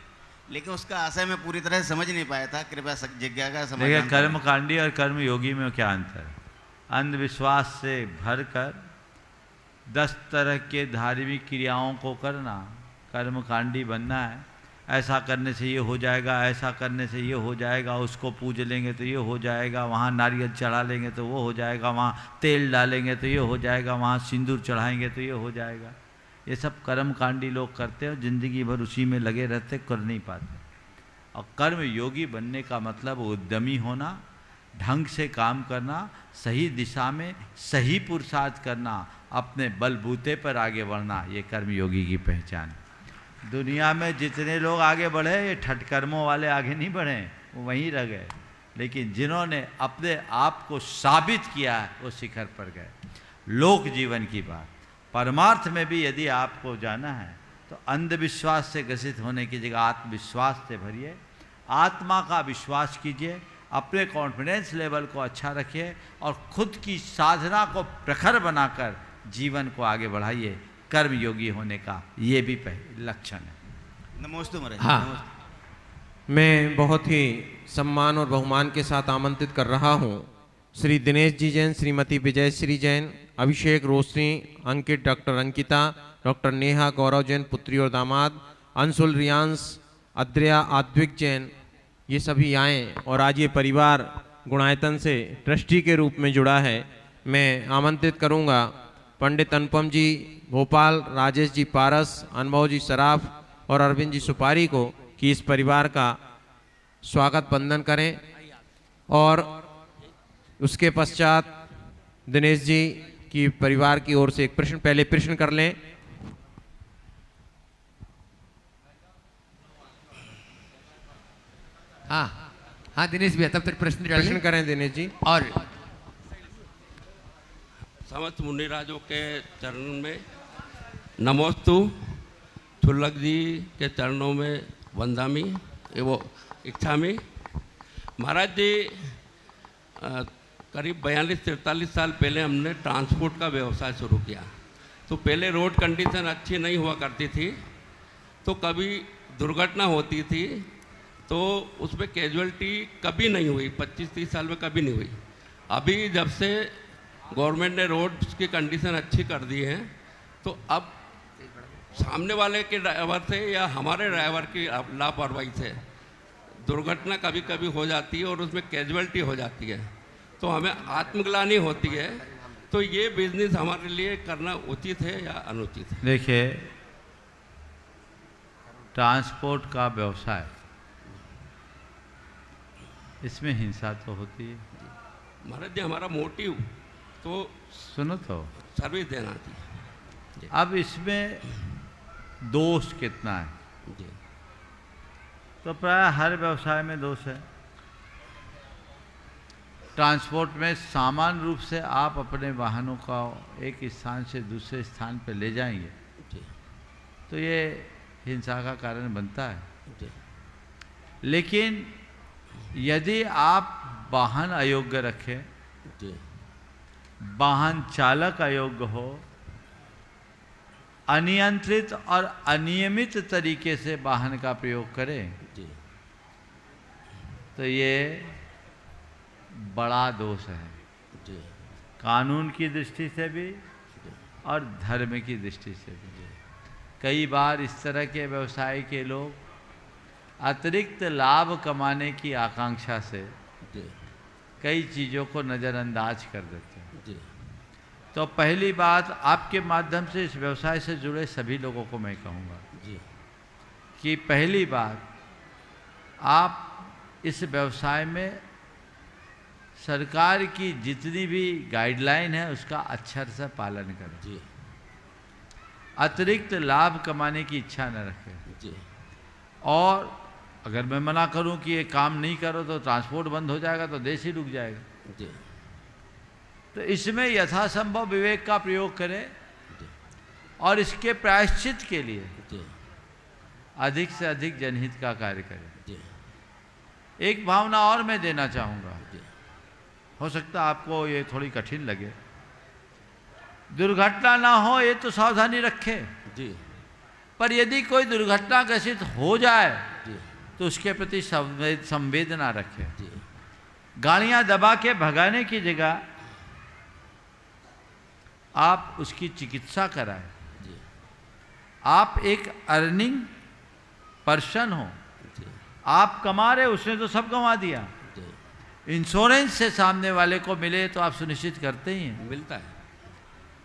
लेकिन उसका आशय मैं पूरी तरह से समझ नहीं पाया था। कृपया जिज्ञा का समाधान। देखिए, कर्मकांडी और कर्मयोगी में क्या अंतर है? अंधविश्वास से भरकर 10 तरह के धार्मिक क्रियाओं को करना कर्मकांडी बनना है। ऐसा करने से ये हो जाएगा, ऐसा करने से ये हो जाएगा, उसको पूज लेंगे तो ये हो जाएगा, वहाँ नारियल चढ़ा लेंगे तो वो हो जाएगा, वहाँ तेल डालेंगे तो ये हो जाएगा, वहाँ सिंदूर चढ़ाएंगे तो ये हो जाएगा। ये सब कर्मकांडी लोग करते हैं और ज़िंदगी भर उसी में लगे रहते, कर नहीं पाते। और कर्म योगी बनने का मतलब उद्यमी होना, ढंग से काम करना, सही दिशा में सही पुरुषार्थ करना, अपने बलबूते पर आगे बढ़ना, ये कर्मयोगी की पहचान। दुनिया में जितने लोग आगे बढ़े, ये ठटकर्मों वाले आगे नहीं बढ़े, वो वहीं रह गए। लेकिन जिन्होंने अपने आप को साबित किया है, वो शिखर पर गए। लोक जीवन की बात, परमार्थ में भी यदि आपको जाना है तो अंधविश्वास से ग्रसित होने की जगह आत्मविश्वास से भरिए, आत्मा का विश्वास कीजिए, अपने कॉन्फिडेंस लेवल को अच्छा रखिए और खुद की साधना को प्रखर बनाकर जीवन को आगे बढ़ाइए। कर्मयोगी होने का ये भी लक्षण है। नमोस्तु महाराज। हाँ, मैं बहुत ही सम्मान और बहुमान के साथ आमंत्रित कर रहा हूँ श्री दिनेश जी जैन, श्रीमती विजयश्री जैन, अभिषेक रोशनी, अंकित डॉक्टर अंकिता, डॉक्टर नेहा गौरव जैन पुत्री और दामाद, अंशुल रियांश, अद्रया आद्विक जैन, ये सभी आएँ और आज ये परिवार गुणायतन से ट्रस्टी के रूप में जुड़ा है। मैं आमंत्रित करूँगा पंडित अनुपम जी भोपाल, राजेश जी पारस, अनुभव जी सराफ और अरविंद जी सुपारी को कि इस परिवार का स्वागत बंदन करें। और उसके पश्चात दिनेश जी की परिवार की ओर से एक प्रश्न, पहले प्रश्न कर लें। हाँ हाँ दिनेश भी, तब तक प्रश्न करें दिनेश जी। और समस्त मुनिराजों के चरणों में नमोस्तु, छुल्लक जी के चरणों में वंदामी एवं इच्छामी। महाराज जी, करीब 42-43 साल पहले हमने ट्रांसपोर्ट का व्यवसाय शुरू किया। तो पहले रोड कंडीशन अच्छी नहीं हुआ करती थी, तो कभी दुर्घटना होती थी तो उसमें कैजुअलिटी कभी नहीं हुई, 25-30 साल में कभी नहीं हुई। अभी जब से गवर्नमेंट ने रोड की कंडीशन अच्छी कर दी है, तो अब सामने वाले के ड्राइवर से या हमारे ड्राइवर की लापरवाही से दुर्घटना कभी कभी हो जाती है और उसमें कैजुअलिटी हो जाती है, तो हमें आत्मग्लानि होती है। तो ये बिजनेस हमारे लिए करना उचित है या अनुचित है? देखिए, ट्रांसपोर्ट का व्यवसाय, इसमें हिंसा तो होती है। महाराज जी, हमारा मोटिव तो सुनो तो सर्विस देना थी। अब इसमें दोष कितना है? तो प्राय हर व्यवसाय में दोष है। ट्रांसपोर्ट में सामान्य रूप से आप अपने वाहनों का एक स्थान से दूसरे स्थान पर ले जाएंगे, तो ये हिंसा का कारण बनता है। लेकिन यदि आप वाहन अयोग्य रखें, वाहन चालक अयोग्य हो, अनियंत्रित और अनियमित तरीके से वाहन का प्रयोग करें, तो ये बड़ा दोष है, कानून की दृष्टि से भी और धर्म की दृष्टि से भी। कई बार इस तरह के व्यवसाय के लोग अतिरिक्त लाभ कमाने की आकांक्षा से कई चीज़ों को नज़रअंदाज कर देते हैं। तो पहली बात, आपके माध्यम से इस व्यवसाय से जुड़े सभी लोगों को मैं कहूँगा कि पहली बात, आप इस व्यवसाय में सरकार की जितनी भी गाइडलाइन है उसका अच्छे से पालन करें। अतिरिक्त लाभ कमाने की इच्छा न रखें। और अगर मैं मना करूं कि ये काम नहीं करो तो ट्रांसपोर्ट बंद हो जाएगा तो देश ही रुक जाएगा। तो इसमें यथासंभव विवेक का प्रयोग करें और इसके प्रायश्चित के लिए अधिक से अधिक जनहित का कार्य करें। एक भावना और मैं देना चाहूँगा, हो सकता है आपको ये थोड़ी कठिन लगे। दुर्घटना ना हो ये तो सावधानी रखें जी, पर यदि कोई दुर्घटना ग्रसित हो जाए तो उसके प्रति संवेदना रखें। गाड़ियाँ दबा के भगाने की जगह आप उसकी चिकित्सा कराएं। आप एक अर्निंग पर्सन हो, आप कमा रहे, उसने तो सब गंवा दिया। इंश्योरेंस से सामने वाले को मिले तो आप सुनिश्चित करते ही हैं, मिलता है,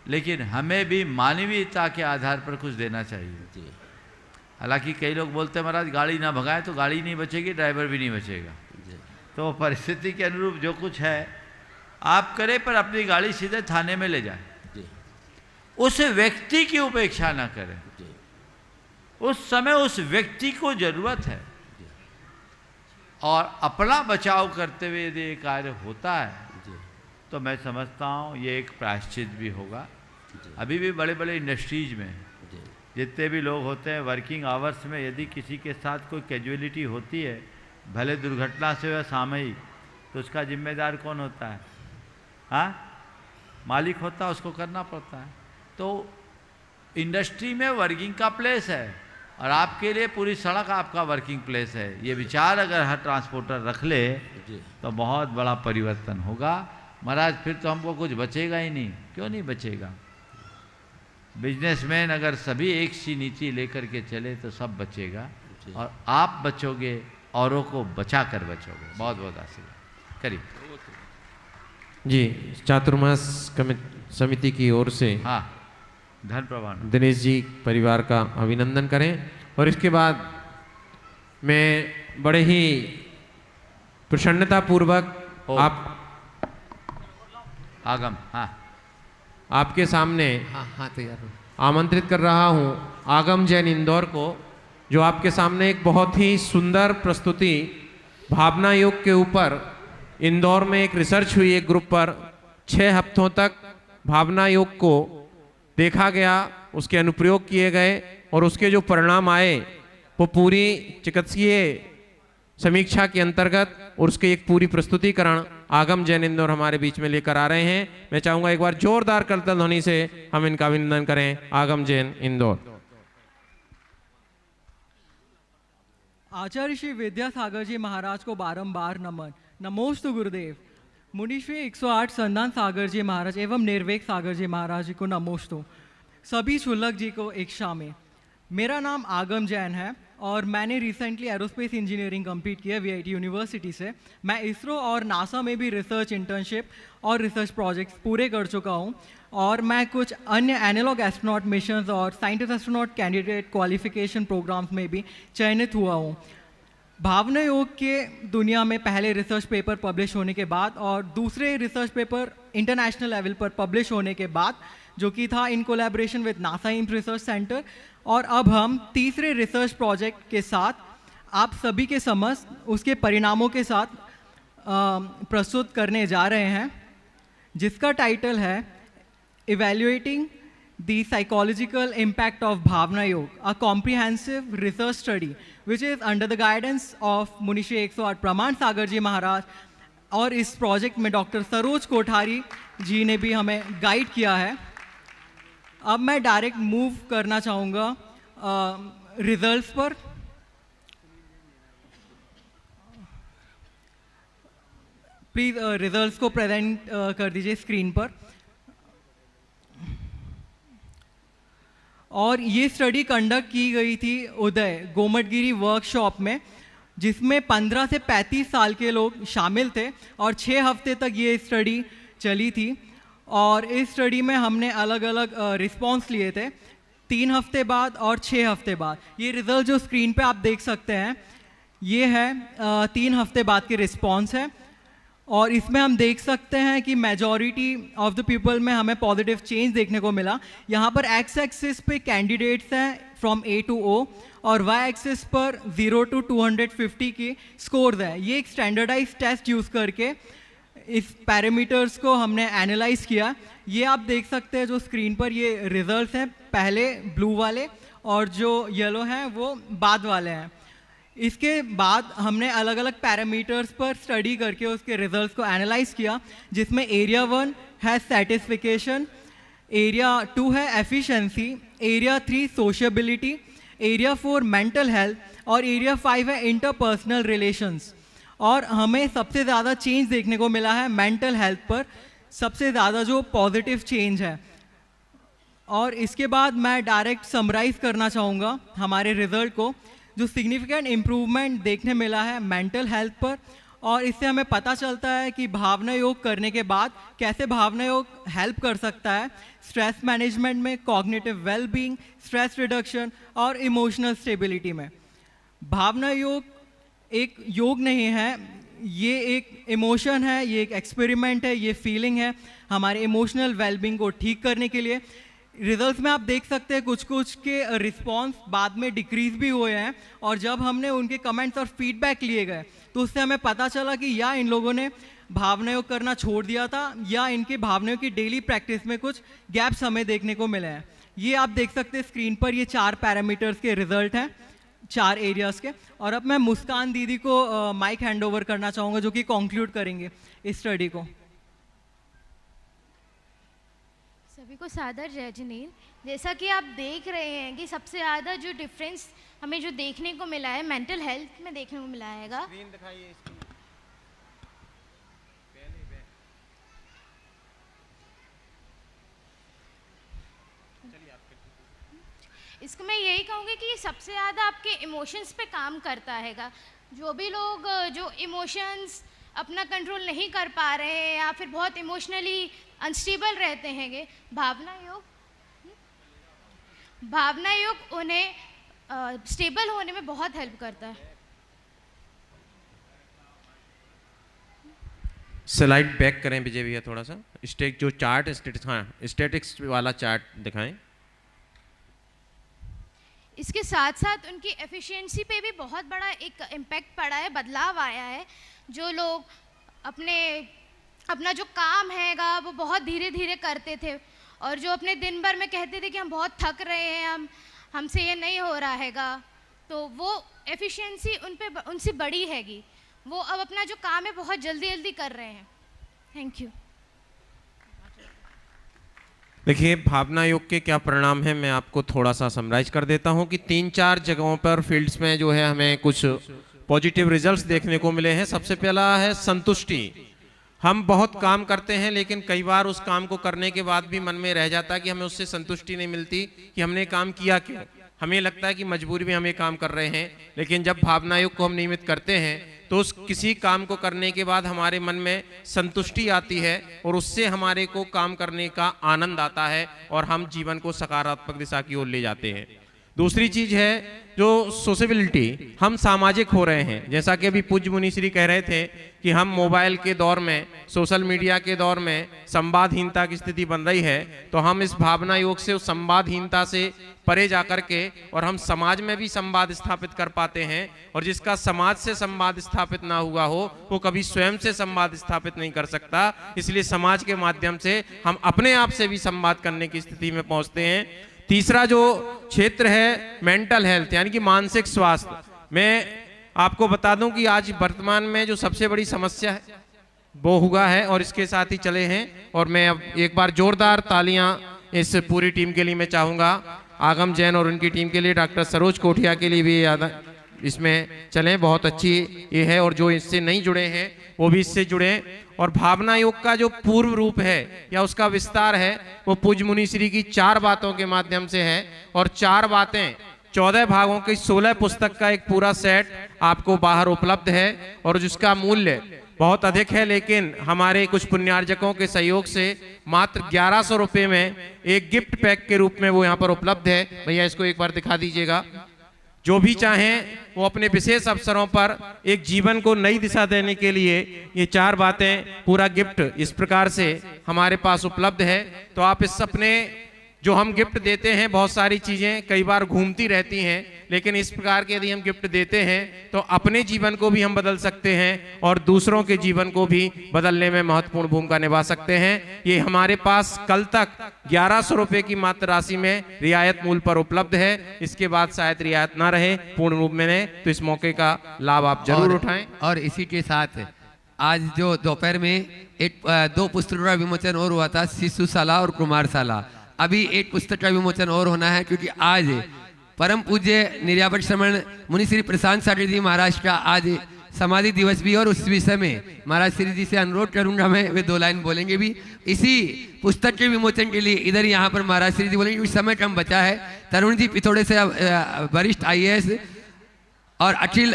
लेकिन हमें भी मानवीयता के आधार पर कुछ देना चाहिए। हालांकि कई लोग बोलते हैं महाराज गाड़ी ना भगाएं तो गाड़ी नहीं बचेगी, ड्राइवर भी नहीं बचेगा। तो परिस्थिति के अनुरूप जो कुछ है आप करें, पर अपनी गाड़ी सीधे थाने में ले जाएं। उस व्यक्ति की उपेक्षा ना करें, उस समय उस व्यक्ति को जरूरत है, और अपना बचाव करते हुए यदि ये कार्य होता है तो मैं समझता हूँ ये एक प्रायश्चित भी होगा। अभी भी बड़े बड़े इंडस्ट्रीज में जितने भी लोग होते हैं वर्किंग आवर्स में, यदि किसी के साथ कोई कैजुअलिटी होती है, भले दुर्घटना से वह सामयिक, तो उसका जिम्मेदार कौन होता है? हाँ, मालिक होता है, उसको करना पड़ता है। तो इंडस्ट्री में वर्किंग का प्लेस है और आपके लिए पूरी सड़क आपका वर्किंग प्लेस है। ये विचार अगर हर ट्रांसपोर्टर रख ले तो बहुत बड़ा परिवर्तन होगा। महाराज फिर तो हमको कुछ बचेगा ही नहीं। क्यों नहीं बचेगा? बिजनेसमैन अगर सभी एक सी नीति लेकर के चले तो सब बचेगा, और आप बचोगे, औरों को बचा कर बचोगे। बहुत बहुत आशीर्वाद करिए जी। चातुर्मास समिति की ओर से हाँ धन प्रवाह दिनेश जी परिवार का अभिनंदन करें। और इसके बाद मैं बड़े ही प्रसन्नता पूर्वक आगम आपके सामने तैयार आमंत्रित कर रहा हूं आगम जैन इंदौर को, जो आपके सामने एक बहुत ही सुंदर प्रस्तुति भावना योग के ऊपर इंदौर में एक रिसर्च हुई, एक ग्रुप पर 6 हफ्तों तक भावना योग को देखा गया, उसके अनुप्रयोग किए गए और उसके जो परिणाम आए वो पूरी चिकित्सीय समीक्षा के अंतर्गत, और उसके एक पूरी प्रस्तुतिकरण आगम जैन इंदौर हमारे बीच में लेकर आ रहे हैं। मैं चाहूंगा एक बार जोरदार करतल ध्वनि से हम इनका अभिनंदन करें। आगम जैन इंदौर। आचार्य श्री विद्यासागर जी महाराज को बारंबार नमन। नमोस्तु गुरुदेव। मुनि श्री 108 संदान सागर जी महाराज एवं निर्वेक सागर जी महाराज जी को नमोस्तु। सभी शुल्लक जी को एक शामिल। मेरा नाम आगम जैन है और मैंने रिसेंटली एरोस्पेस इंजीनियरिंग कंप्लीट किया VIT यूनिवर्सिटी से। मैं इसरो और नासा में भी रिसर्च इंटर्नशिप और रिसर्च प्रोजेक्ट्स पूरे कर चुका हूँ, और मैं कुछ अन्य एनालॉग एस्ट्रोनॉट मिशंस और scientist astronaut candidate qualification programmes में भी चयनित हुआ हूँ। भावना योग के दुनिया में पहले रिसर्च पेपर पब्लिश होने के बाद और दूसरे रिसर्च पेपर इंटरनेशनल लेवल पर पब्लिश होने के बाद, जो कि था in collaboration with NASA Ames research centre, और अब हम तीसरे रिसर्च प्रोजेक्ट के साथ आप सभी के समक्ष उसके परिणामों के साथ प्रस्तुत करने जा रहे हैं, जिसका टाइटल है evaluating the psychological impact of Bhavana yoga, a comprehensive research study which is under the guidance of Muni Shri 108 प्रमाण सागर जी महाराज। और इस प्रोजेक्ट में डॉक्टर सरोज कोठारी जी ने भी हमें गाइड किया है। अब मैं डायरेक्ट मूव करना चाहूँगा रिजल्ट्स पर। प्लीज़ रिजल्ट्स को प्रेजेंट कर दीजिए स्क्रीन पर। और ये स्टडी कंडक्ट की गई थी उदय गोमटगिरी वर्कशॉप में, जिसमें 15 से 35 साल के लोग शामिल थे और 6 हफ्ते तक ये स्टडी चली थी। और इस स्टडी में हमने अलग अलग रिस्पॉन्स लिए थे, 3 हफ्ते बाद और 6 हफ्ते बाद। ये रिजल्ट जो स्क्रीन पे आप देख सकते हैं, ये है 3 हफ्ते बाद के रिस्पॉन्स है। और इसमें हम देख सकते हैं कि मेजॉरिटी ऑफ द पीपल में हमें पॉजिटिव चेंज देखने को मिला। यहाँ पर एक्स एक्सिस पे कैंडिडेट्स हैं फ्रॉम A to O और वाई एक्सिस पर 0 to 250 के स्कोर्स हैं। ये एक स्टैंडर्डाइज टेस्ट यूज़ करके इस पैरामीटर्स को हमने एनालाइज किया। ये आप देख सकते हैं जो स्क्रीन पर ये रिजल्ट्स हैं, पहले ब्लू वाले और जो येलो हैं वो बाद वाले हैं। इसके बाद हमने अलग अलग पैरामीटर्स पर स्टडी करके उसके रिजल्ट्स को एनालाइज किया, जिसमें एरिया 1 है सेटिस्फिकेशन, एरिया 2 है efficiency, area 3 sociability, area 4 mental health और एरिया 5 है इंटरपर्सनल रिलेशंस। और हमें सबसे ज़्यादा चेंज देखने को मिला है मेंटल हेल्थ पर, सबसे ज़्यादा जो पॉजिटिव चेंज है। और इसके बाद मैं डायरेक्ट समराइज़ करना चाहूँगा हमारे रिजल्ट को। जो सिग्निफिकेंट इम्प्रूवमेंट देखने मिला है मेंटल हेल्थ पर, और इससे हमें पता चलता है कि भावना योग करने के बाद कैसे भावना योग हेल्प कर सकता है स्ट्रेस मैनेजमेंट में, कॉग्निटिव वेलबींग, स्ट्रेस रिडक्शन और इमोशनल स्टेबिलिटी में। भावना योग एक योग नहीं है, ये एक इमोशन है, ये एक एक्सपेरिमेंट है, ये फीलिंग है हमारे इमोशनल वेलबींग को ठीक करने के लिए। रिजल्ट्स में आप देख सकते हैं कुछ कुछ के रिस्पॉन्स बाद में डिक्रीज भी हुए हैं, और जब हमने उनके कमेंट्स और फीडबैक लिए गए तो उससे हमें पता चला कि या इन लोगों ने भावना योग करना छोड़ दिया था या इनके भावना योग की डेली प्रैक्टिस में कुछ गैप्स हमें देखने को मिले हैं। ये आप देख सकते हैं स्क्रीन पर, ये 4 पैरामीटर्स के रिजल्ट हैं 4 एरियाज़ के। और अब मैं मुस्कान दीदी को माइक हैंड ओवर करना चाहूँगा जो कि कंक्लूड करेंगे इस स्टडी को। सभी को सादर जय जिनेन्द्र। जैसा कि आप देख रहे हैं कि सबसे ज़्यादा जो डिफरेंस हमें जो देखने को मिला है मेंटल हेल्थ में देखने को मिला हैगा। इसको मैं यही कहूँगी कि सबसे ज़्यादा आपके इमोशंस पे काम करता हैगा। जो भी लोग जो इमोशंस अपना कंट्रोल नहीं कर पा रहे हैं या फिर बहुत इमोशनली अनस्टेबल रहते हैंगे, भावना योग उन्हें स्टेबल होने में बहुत हेल्प करता है। स्लाइड बैक करें विजय भैया थोड़ा सा, स्टेट जो चार्ट स्टैटिक्स वाला चार्ट दिखाएं। इसके साथ साथ उनकी एफिशिएंसी पे भी बहुत बड़ा एक इम्पैक्ट पड़ा है, बदलाव आया है। जो लोग अपना जो काम हैगा वो बहुत धीरे धीरे करते थे और जो अपने दिन भर में कहते थे कि हम बहुत थक रहे हैं, हमसे ये नहीं हो रहा हैगा, तो वो एफिशिएंसी उनसे बड़ी हैगी। वो अब अपना जो काम है बहुत जल्दी जल्दी कर रहे हैं। Thank you. देखिए भावना योग के क्या परिणाम हैं, मैं आपको थोड़ा सा समराइज कर देता हूं कि 3-4 जगहों पर फील्ड्स में जो है हमें कुछ पॉजिटिव रिजल्ट्स देखने को मिले हैं। सबसे पहला है संतुष्टि। हम बहुत काम करते हैं लेकिन कई बार उस काम को करने के बाद भी मन में रह जाता है कि हमें उससे संतुष्टि नहीं मिलती कि हमने काम किया क्यों। हमें लगता है कि मजबूरी में हम ये काम कर रहे हैं, लेकिन जब भावना योग को हम नियमित करते हैं तो उस किसी काम को करने के बाद हमारे मन में संतुष्टि आती है और उससे हमारे को काम करने का आनंद आता है और हम जीवन को सकारात्मक दिशा की ओर ले जाते हैं। दूसरी चीज है जो सोशबिलिटी, हम सामाजिक हो रहे हैं। जैसा कि अभी पूज्य मुनिश्री कह रहे थे कि हम मोबाइल के दौर में, सोशल मीडिया के दौर में संवादहीनता की स्थिति बन रही है, तो हम इस भावना योग से उस संवादहीनता से परे जाकर के और हम समाज में भी संवाद स्थापित कर पाते हैं। और जिसका समाज से संवाद स्थापित ना हुआ हो वो कभी स्वयं से संवाद स्थापित नहीं कर सकता। इसलिए समाज के माध्यम से हम अपने आप से भी संवाद करने की स्थिति में पहुंचते हैं। तीसरा जो क्षेत्र है मेंटल हेल्थ यानी कि मानसिक स्वास्थ्य, मैं आपको बता दूं कि आज वर्तमान में जो सबसे बड़ी समस्या है वो हुआ है और इसके साथ ही चले हैं। और मैं अब एक बार जोरदार तालियां इस पूरी टीम के लिए मैं चाहूंगा, आगम जैन और उनकी टीम के लिए, डॉक्टर सरोज कोठिया के लिए भी इसमें चलें, बहुत अच्छी ये है। और जो इससे नहीं जुड़े हैं वो भी इससे जुड़े। और भावना योग का जो पूर्व रूप है या उसका विस्तार है वो पूज्य मुनिश्री की 4 बातों के माध्यम से है। और 4 बातें 14 भागों की 16 पुस्तक का एक पूरा सेट आपको बाहर उपलब्ध है और जिसका मूल्य बहुत अधिक है, लेकिन हमारे कुछ पुण्यार्जकों के सहयोग से मात्र 1100 रुपये में एक गिफ्ट पैक के रूप में वो यहाँ पर उपलब्ध है। भैया इसको एक बार दिखा दीजिएगा। जो भी चाहें वो अपने विशेष अवसरों पर एक जीवन को नई दिशा देने के लिए ये 4 बातें पूरा गिफ्ट इस प्रकार से हमारे पास उपलब्ध है। तो आप इस अपने जो हम गिफ्ट देते हैं, बहुत सारी चीज़ें कई बार घूमती रहती हैं, लेकिन इस प्रकार के यदि हम गिफ्ट देते हैं तो अपने जीवन को भी हम बदल सकते हैं और दूसरों के जीवन को भी बदलने में महत्वपूर्ण भूमिका निभा सकते हैं। ये हमारे पास कल तक 1100 रुपये की मात्र राशि में रियायत मूल्य पर उपलब्ध है। इसके बाद शायद रियायत ना रहे पूर्ण रूप में, तो इस मौके का लाभ आप जरूर उठाएं। और इसी के साथ आज जो दोपहर में 2 पुस्तकों का विमोचन और हुआ था, शिशुशाला और कुमारशाला। अभी 1 पुस्तक का विमोचन और होना है, क्योंकि आज परम पूज्य निर्यापक श्रमण मुनि श्री प्रशांत सागर जी महाराज का आज समाधि दिवस भी, और उस विषय में महाराज श्री जी से अनुरोध करूंगा मैं, वे 2 लाइन बोलेंगे भी इसी पुस्तक के विमोचन के लिए। इधर यहाँ पर महाराज श्री जी बोलेंगे, कुछ समय कम बचा है। तरुण जी पिथौड़े से वरिष्ठ IAS और अखिल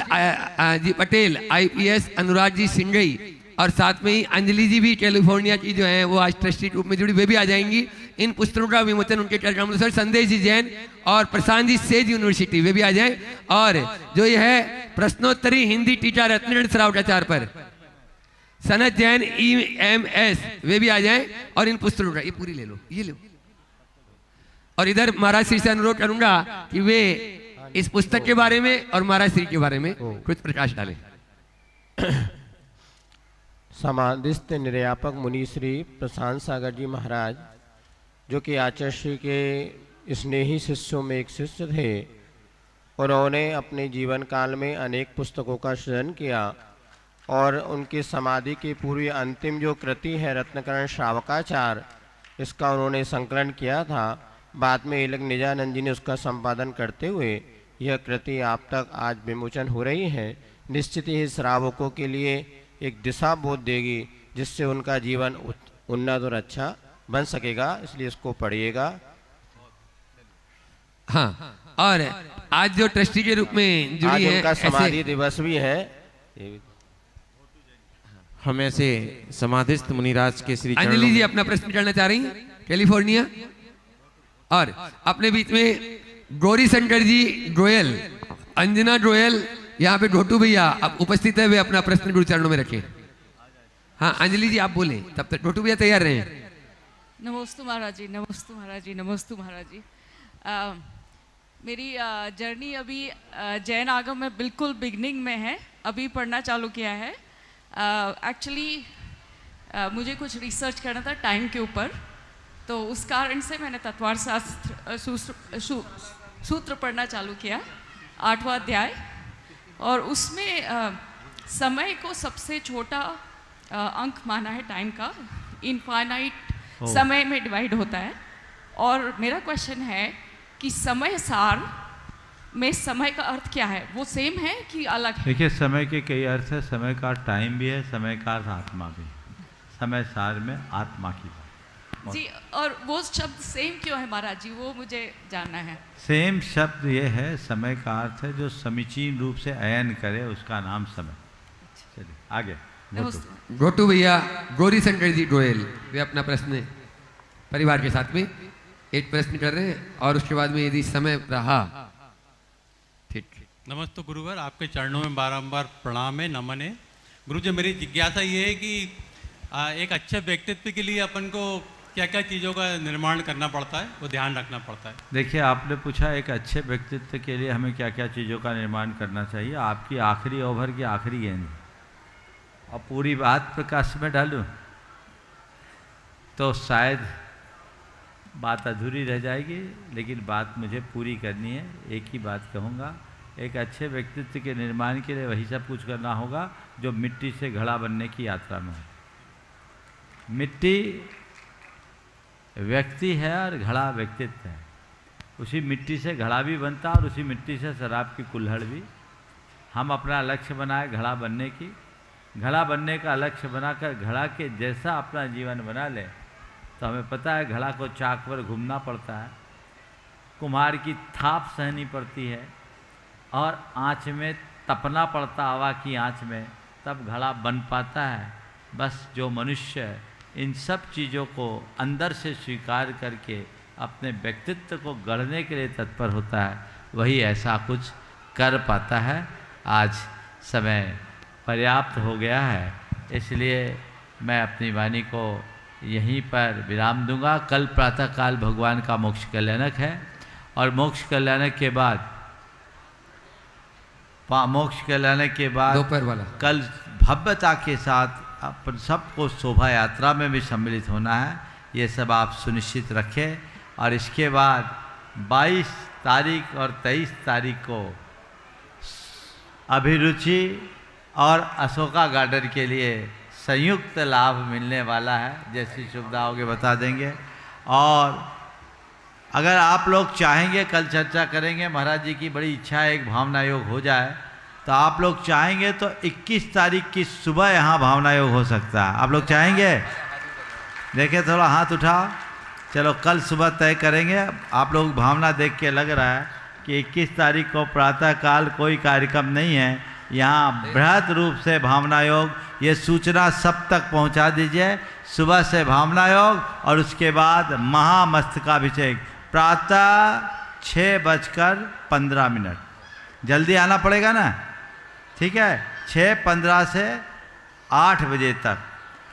जी पटेल IPS, अनुराग जी सिंगई, और साथ में ही अंजलि जी भी कैलिफोर्निया की जो है वो आज ट्रस्टी ग्रुप में जुड़ी, वे भी आ जाएंगी। इन पुस्तकों का विमोचन उनके कार्यक्रम अनुसार संदेश जी जैन और प्रशांत जी सेज यूनिवर्सिटी, वे भी आ जाएं। और जो ये है प्रश्नोत्तरी हिंदी टीचर रत्नगढ़ सरावटाचार पर सनत जैन EMS, वे भी आ जाएं। और इन पुस्तकों का ये पूरी ले लो, ये लो। और इधर महाराज श्री से अनुरोध करूंगा कि वे इस पुस्तक के बारे में और महाराज श्री के बारे में कुछ प्रकाश डालें। समाधिस्थ निर्यापक मुनि श्री प्रशांत सागर जी महाराज, जो कि आचार्य श्री के स्नेही शिष्यों में एक शिष्य थे, उन्होंने अपने जीवन काल में अनेक पुस्तकों का सृजन किया और उनकी समाधि की पूर्व अंतिम जो कृति है रत्नकरण श्रावकाचार, इसका उन्होंने संकलन किया था। बाद में इलक निजानंद जी ने उसका संपादन करते हुए यह कृति आप तक आज विमोचन हो रही है। निश्चित ही श्रावकों के लिए एक दिशा बोध देगी, जिससे उनका जीवन उन्नत और अच्छा बन सकेगा, इसलिए इसको पढ़िएगा। हाँ, और आज जो ट्रस्टी के रूप में जुड़ी है, उनका समाधि दिवस भी है। हम ऐसे समाधिस्थ मुनिराज के श्री अंजलि जी अपना प्रश्न करना चाह रही हैं कैलिफोर्निया। और अपने बीच में गौरी शंकर जी ड्रोयल, अंजना ड्रोयल, यहाँ पे घोटू भैया अब उपस्थित है, वे अपना प्रश्न गुरु चरणों में रखें। हाँ अंजलि जी आप बोलें, तब तक घोटू भैया तैयार रहे। नमोस्तु महाराज जी, नमोस्तु महाराज जी, नमोस्तु महाराज जी। मेरी जर्नी अभी जैन आगम में बिल्कुल बिगनिंग में है, अभी पढ़ना चालू किया है। एक्चुअली मुझे कुछ रिसर्च करना था टाइम के ऊपर, तो उस कारण से मैंने तत्वार शास्त्र सूत्र पढ़ना चालू किया, 8वां अध्याय। और उसमें समय को सबसे छोटा अंक माना है टाइम का, इनफाइनाइट समय में डिवाइड होता है। और मेरा क्वेश्चन है कि समय सार में समय का अर्थ क्या है, वो सेम है कि अलग है? देखिए समय के कई अर्थ है, समय का टाइम भी है, समय का अर्थ आत्मा भी। समय सार में आत्मा की बात जी, और वो शब्द सेम क्यों है महाराज जी, वो मुझे जानना है। सेम शब्द ये है, समय का अर्थ है जो समीचीन रूप से अयन करे, उसका नाम समय। चलिए आगे। घोटू भैया गौरी शंकर जी गोयल, वे अपना प्रश्न परिवार के साथ में एक प्रश्न कर रहे हैं, और उसके बाद में यदि समय रहा। ठीक। नमस्ते गुरुवर, आपके चरणों में बारंबार प्रणाम है, नमन है। गुरु जी मेरी जिज्ञासा ये है कि एक अच्छे व्यक्तित्व के लिए अपन को क्या क्या चीज़ों का निर्माण करना पड़ता है, वो ध्यान रखना पड़ता है? देखिए आपने पूछा एक अच्छे व्यक्तित्व के लिए हमें क्या क्या चीज़ों का निर्माण करना चाहिए। आपकी आखिरी ओवर की आखिरी गेंद, और पूरी बात प्रकाश में डालूं तो शायद बात अधूरी रह जाएगी, लेकिन बात मुझे पूरी करनी है। एक ही बात कहूँगा, एक अच्छे व्यक्तित्व के निर्माण के लिए वही सब कुछ करना होगा जो मिट्टी से घड़ा बनने की यात्रा में है। मिट्टी व्यक्ति है और घड़ा व्यक्तित्व है। उसी मिट्टी से घड़ा भी बनता और उसी मिट्टी से शराब की कुल्हड़ भी। हम अपना लक्ष्य बनाए घड़ा बनने की, घड़ा बनने का लक्ष्य बनाकर घड़ा के जैसा अपना जीवन बना ले, तो हमें पता है घड़ा को चाक पर घूमना पड़ता है, कुम्हार की थाप सहनी पड़ती है, और आँच में तपना पड़ता, हवा की आँच में, तब घड़ा बन पाता है। बस जो मनुष्य इन सब चीज़ों को अंदर से स्वीकार करके अपने व्यक्तित्व को गढ़ने के लिए तत्पर होता है, वही ऐसा कुछ कर पाता है। आज समय पर्याप्त हो गया है, इसलिए मैं अपनी वाणी को यहीं पर विराम दूंगा। कल प्रातःकाल भगवान का मोक्ष कल्याणक है और मोक्ष कल्याणक के बाद दोपहर वाला कल भव्यता के साथ अपन सबको शोभा यात्रा में भी सम्मिलित होना है, ये सब आप सुनिश्चित रखें। और इसके बाद 22 तारीख और 23 तारीख को अभिरुचि और अशोका गार्डन के लिए संयुक्त लाभ मिलने वाला है, जैसी सुविधा होगी बता देंगे। और अगर आप लोग चाहेंगे, कल चर्चा करेंगे, महाराज जी की बड़ी इच्छा है एक भावना योग हो जाए, तो आप लोग चाहेंगे तो 21 तारीख की सुबह यहाँ भावना योग हो सकता है। आप लोग चाहेंगे? देखिए थोड़ा हाथ उठाओ। चलो कल सुबह तय करेंगे। आप लोग भावना देख के लग रहा है कि 21 तारीख को प्रातःकाल कोई कार्यक्रम नहीं है, यहाँ बृहद रूप से भावना योग, ये सूचना सब तक पहुँचा दीजिए। सुबह से भावना योग और उसके बाद महामस्तकाभिषेक प्रातः 6:15। जल्दी आना पड़ेगा ना, ठीक है? 6:15 से 8 बजे तक